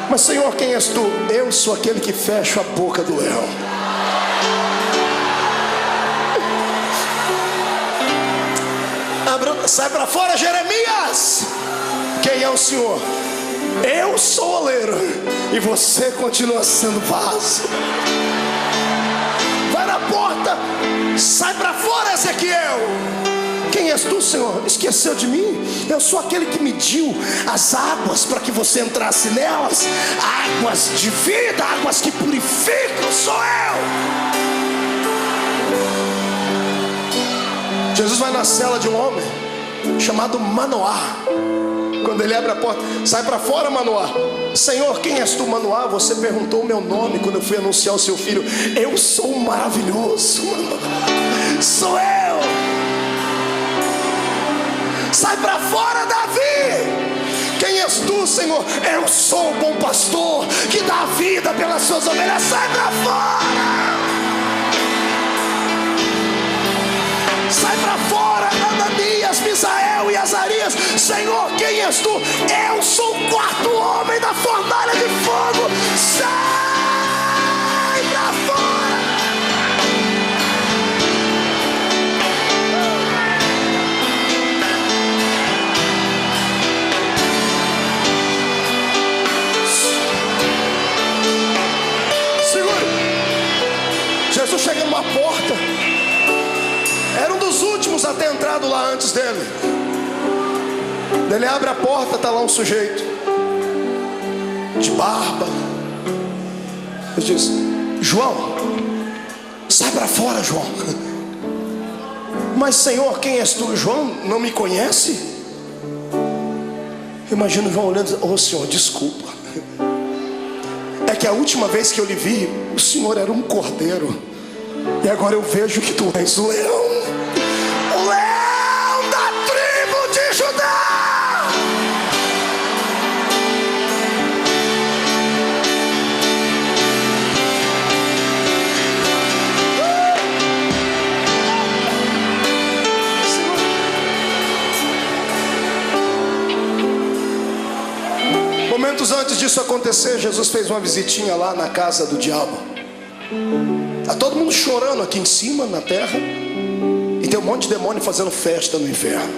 Mas Senhor, quem és tu? Eu sou aquele que fecha a boca do leão. Sai para fora, Jeremias. Quem é o Senhor? Eu sou o oleiro e você continua sendo vaso. Vai na porta. Sai para fora, Ezequiel. Quem és tu, Senhor? Esqueceu de mim? Eu sou aquele que mediu as águas para que você entrasse nelas. Águas de vida, águas que purificam, sou eu. Jesus vai na cela de um homem chamado Manoá. Quando ele abre a porta: sai para fora, Manoá. Senhor, quem és tu, Manoá? Você perguntou o meu nome quando eu fui anunciar o seu filho. Eu sou o maravilhoso, Manoá. Sou eu. Sai para fora, Davi. Quem és tu, Senhor? Eu sou o bom pastor que dá a vida pelas suas ovelhas. Sai para fora. Sai para fora, Ananias, Misael e Azarias. Senhor, quem és tu? Eu sou o 4º homem da fornalha de fogo. Sai para fora. Segure. Jesus chega numa porta. Era um dos últimos a ter entrado lá antes dele. Ele abre a porta, está lá um sujeito de barba. Ele diz: João, sai para fora, João. Mas Senhor, quem és tu? João não me conhece? Imagina João olhando e dizendo: oh Senhor, desculpa. É que a última vez que eu lhe vi, o Senhor era um cordeiro, e agora eu vejo que tu és o leão. O leão da tribo de Judá. Momentos antes disso acontecer, Jesus fez uma visitinha lá na casa do diabo. Está todo mundo chorando aqui em cima, na terra, e tem um monte de demônio fazendo festa no inferno.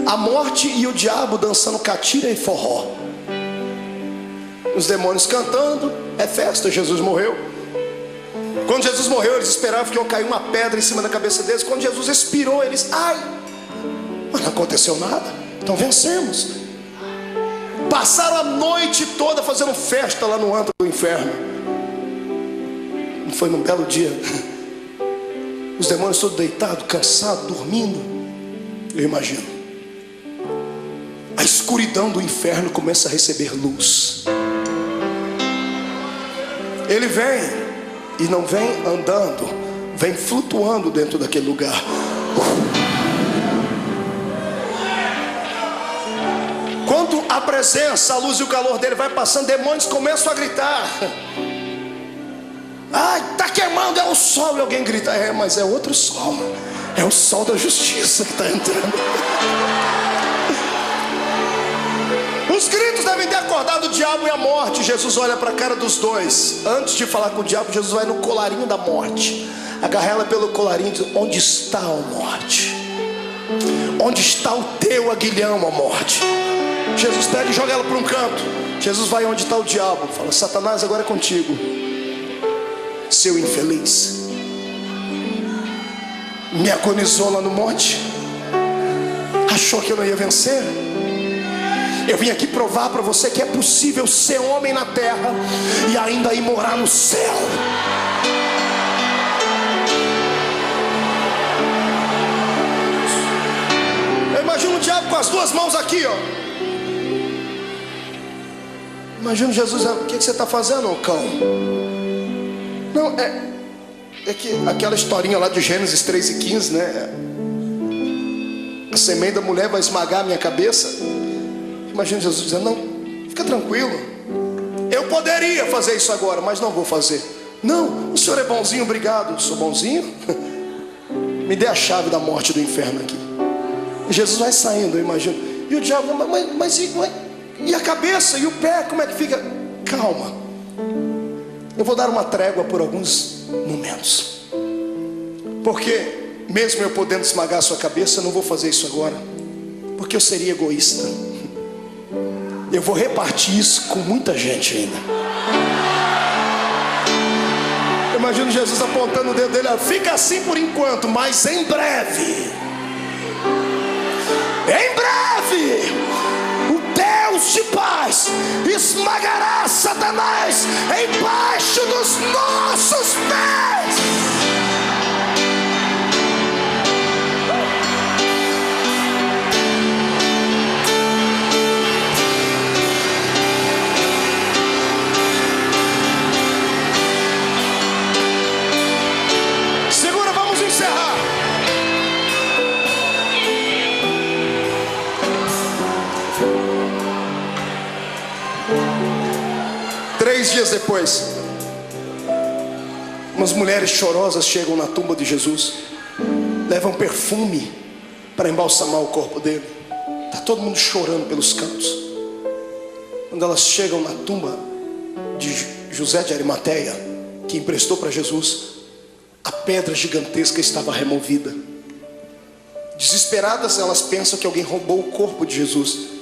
A morte e o diabo dançando catira e forró. Os demônios cantando, é festa. Jesus morreu. Quando Jesus morreu, eles esperavam que ia cair uma pedra em cima da cabeça deles. Quando Jesus expirou, eles: ai, mas não aconteceu nada, então vencemos. Passaram a noite toda fazendo festa lá no antro do inferno. Foi num belo dia, os demônios todos deitados, cansados, dormindo. Eu imagino. a escuridão do inferno começa a receber luz. Ele vem, e não vem andando, vem flutuando dentro daquele lugar. Quando a presença, a luz e o calor dele vai passando, demônios começam a gritar: ai, está queimando, é o sol. E alguém grita: é, mas é outro sol, é o sol da justiça que está entrando. Os gritos devem ter acordado o diabo e a morte. Jesus olha para a cara dos dois. Antes de falar com o diabo, Jesus vai no colarinho da morte, agarra ela pelo colarinho e diz: onde está a morte? Onde está o teu aguilhão, a morte? Jesus pega e joga ela para um canto. Jesus vai onde está o diabo, fala: Satanás, agora é contigo, seu infeliz. Me agonizou lá no monte, achou que eu não ia vencer. Eu vim aqui provar para você que é possível ser homem na terra e ainda ir morar no céu. Eu imagino o diabo com as duas mãos aqui, ó. Imagina Jesus: o que você está fazendo, ô cão? Não, é que aquela historinha lá de Gênesis 3:15, né? A semente da mulher vai esmagar a minha cabeça. Imagina Jesus dizendo: não, fica tranquilo, eu poderia fazer isso agora, mas não vou fazer. Não, o senhor é bonzinho, obrigado. Sou bonzinho? Me dê a chave da morte do inferno aqui. E Jesus vai saindo, eu imagino. E o diabo: mas e a cabeça e o pé, como é que fica? Calma, eu vou dar uma trégua por alguns momentos, porque mesmo eu podendo esmagar a sua cabeça, eu não vou fazer isso agora, porque eu seria egoísta. Eu vou repartir isso com muita gente ainda. Eu imagino Jesus apontando o dedo dele: fica assim por enquanto, mas em breve, o Deus de paz esmagará Satanás embaixo dos nossos pés. Segura, vamos encerrar. Três dias depois, umas mulheres chorosas chegam na tumba de Jesus, levam perfume para embalsamar o corpo dele. Está todo mundo chorando pelos cantos. Quando elas chegam na tumba de José de Arimateia, que emprestou para Jesus, a pedra gigantesca estava removida. Desesperadas, elas pensam que alguém roubou o corpo de Jesus.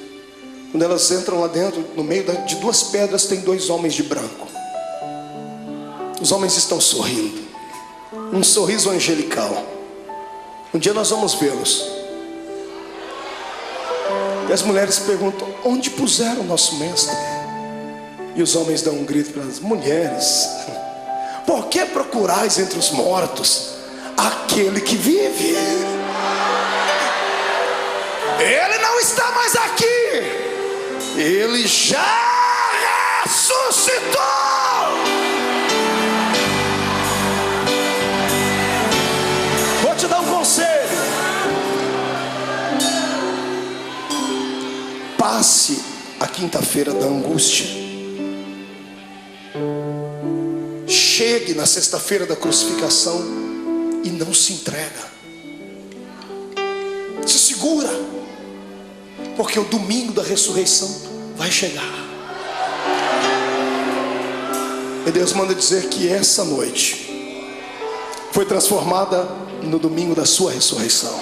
Quando elas entram lá dentro, no meio de duas pedras tem dois homens de branco. Os homens estão sorrindo, um sorriso angelical. Um dia nós vamos vê-los. E as mulheres perguntam: onde puseram o nosso mestre? E os homens dão um grito para as mulheres: por que procurais entre os mortos aquele que vive? Ele não está mais aqui, ele já ressuscitou. Vou te dar um conselho: passe a quinta-feira da angústia, chegue na sexta-feira da crucificação e não se entrega. Se segura, porque o domingo da ressurreição vai chegar. E Deus manda dizer que essa noite foi transformada no domingo da sua ressurreição.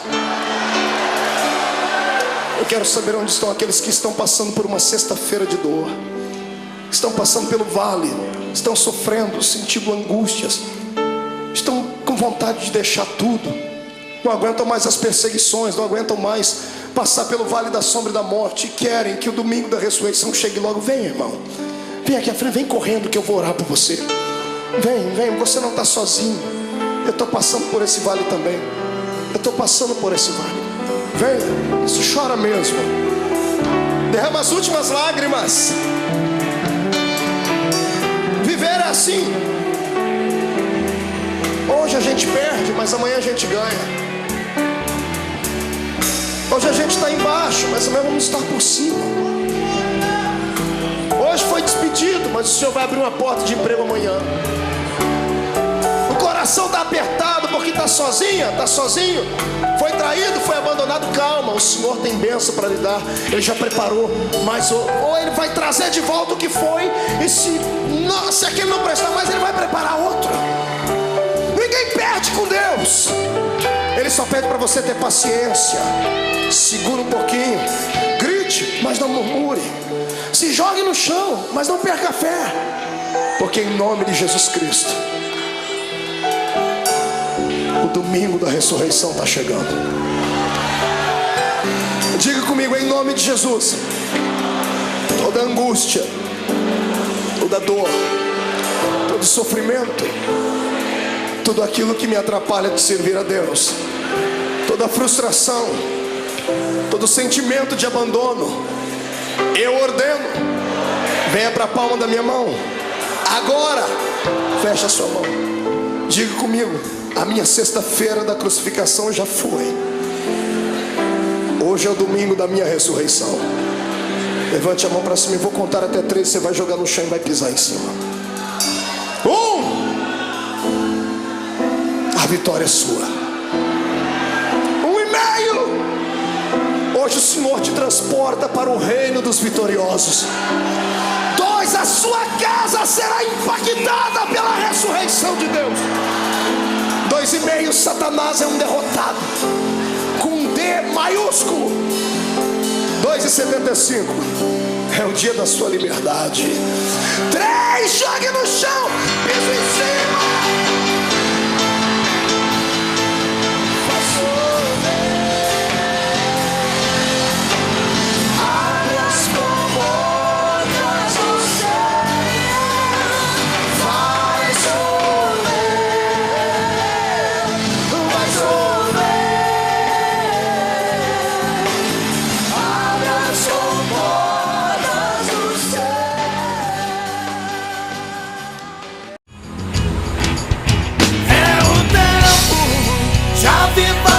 Eu quero saber onde estão aqueles que estão passando por uma sexta-feira de dor, estão passando pelo vale, estão sofrendo, sentindo angústias, estão com vontade de deixar tudo, não aguentam mais as perseguições, não aguentam mais passar pelo vale da sombra e da morte, e querem que o domingo da ressurreição chegue logo. Vem, irmão, vem aqui à frente, vem correndo que eu vou orar por você. Vem, você não está sozinho. Eu estou passando por esse vale também. Eu estou passando por esse vale. Vem, isso chora mesmo. Derrama as últimas lágrimas. Viver é assim. Hoje a gente perde, mas amanhã a gente ganha. Hoje a gente está embaixo, mas amanhã vamos estar por cima. Hoje foi despedido, mas o Senhor vai abrir uma porta de emprego amanhã. O coração está apertado porque está sozinha, está sozinho. Foi traído, foi abandonado. Calma, o Senhor tem bênção para lhe dar. Ele já preparou, mas ou Ele vai trazer de volta o que foi. E se aquele não prestar mais, Ele vai preparar outro. Ninguém perde com Deus. Ele só pede para você ter paciência. Segura um pouquinho. Grite, mas não murmure. Se jogue no chão, mas não perca a fé. Porque em nome de Jesus Cristo, o domingo da ressurreição está chegando. Diga comigo, em nome de Jesus. Toda angústia, toda dor, todo sofrimento, tudo aquilo que me atrapalha de servir a Deus, toda frustração, todo sentimento de abandono, eu ordeno, venha para a palma da minha mão. Agora, fecha a sua mão. Diga comigo, a minha sexta-feira da crucificação já foi. Hoje é o domingo da minha ressurreição. Levante a mão para cima e vou contar até 3. Você vai jogar no chão e vai pisar em cima. 1. A vitória é sua. 1,5. Hoje o Senhor te transporta para o reino dos vitoriosos. 2. A sua casa será impactada pela ressurreição de Deus. 2,5. Satanás é um derrotado, com um D maiúsculo. 2,75. É o dia da sua liberdade. 3. Jogue no chão, piso em cima. Já viva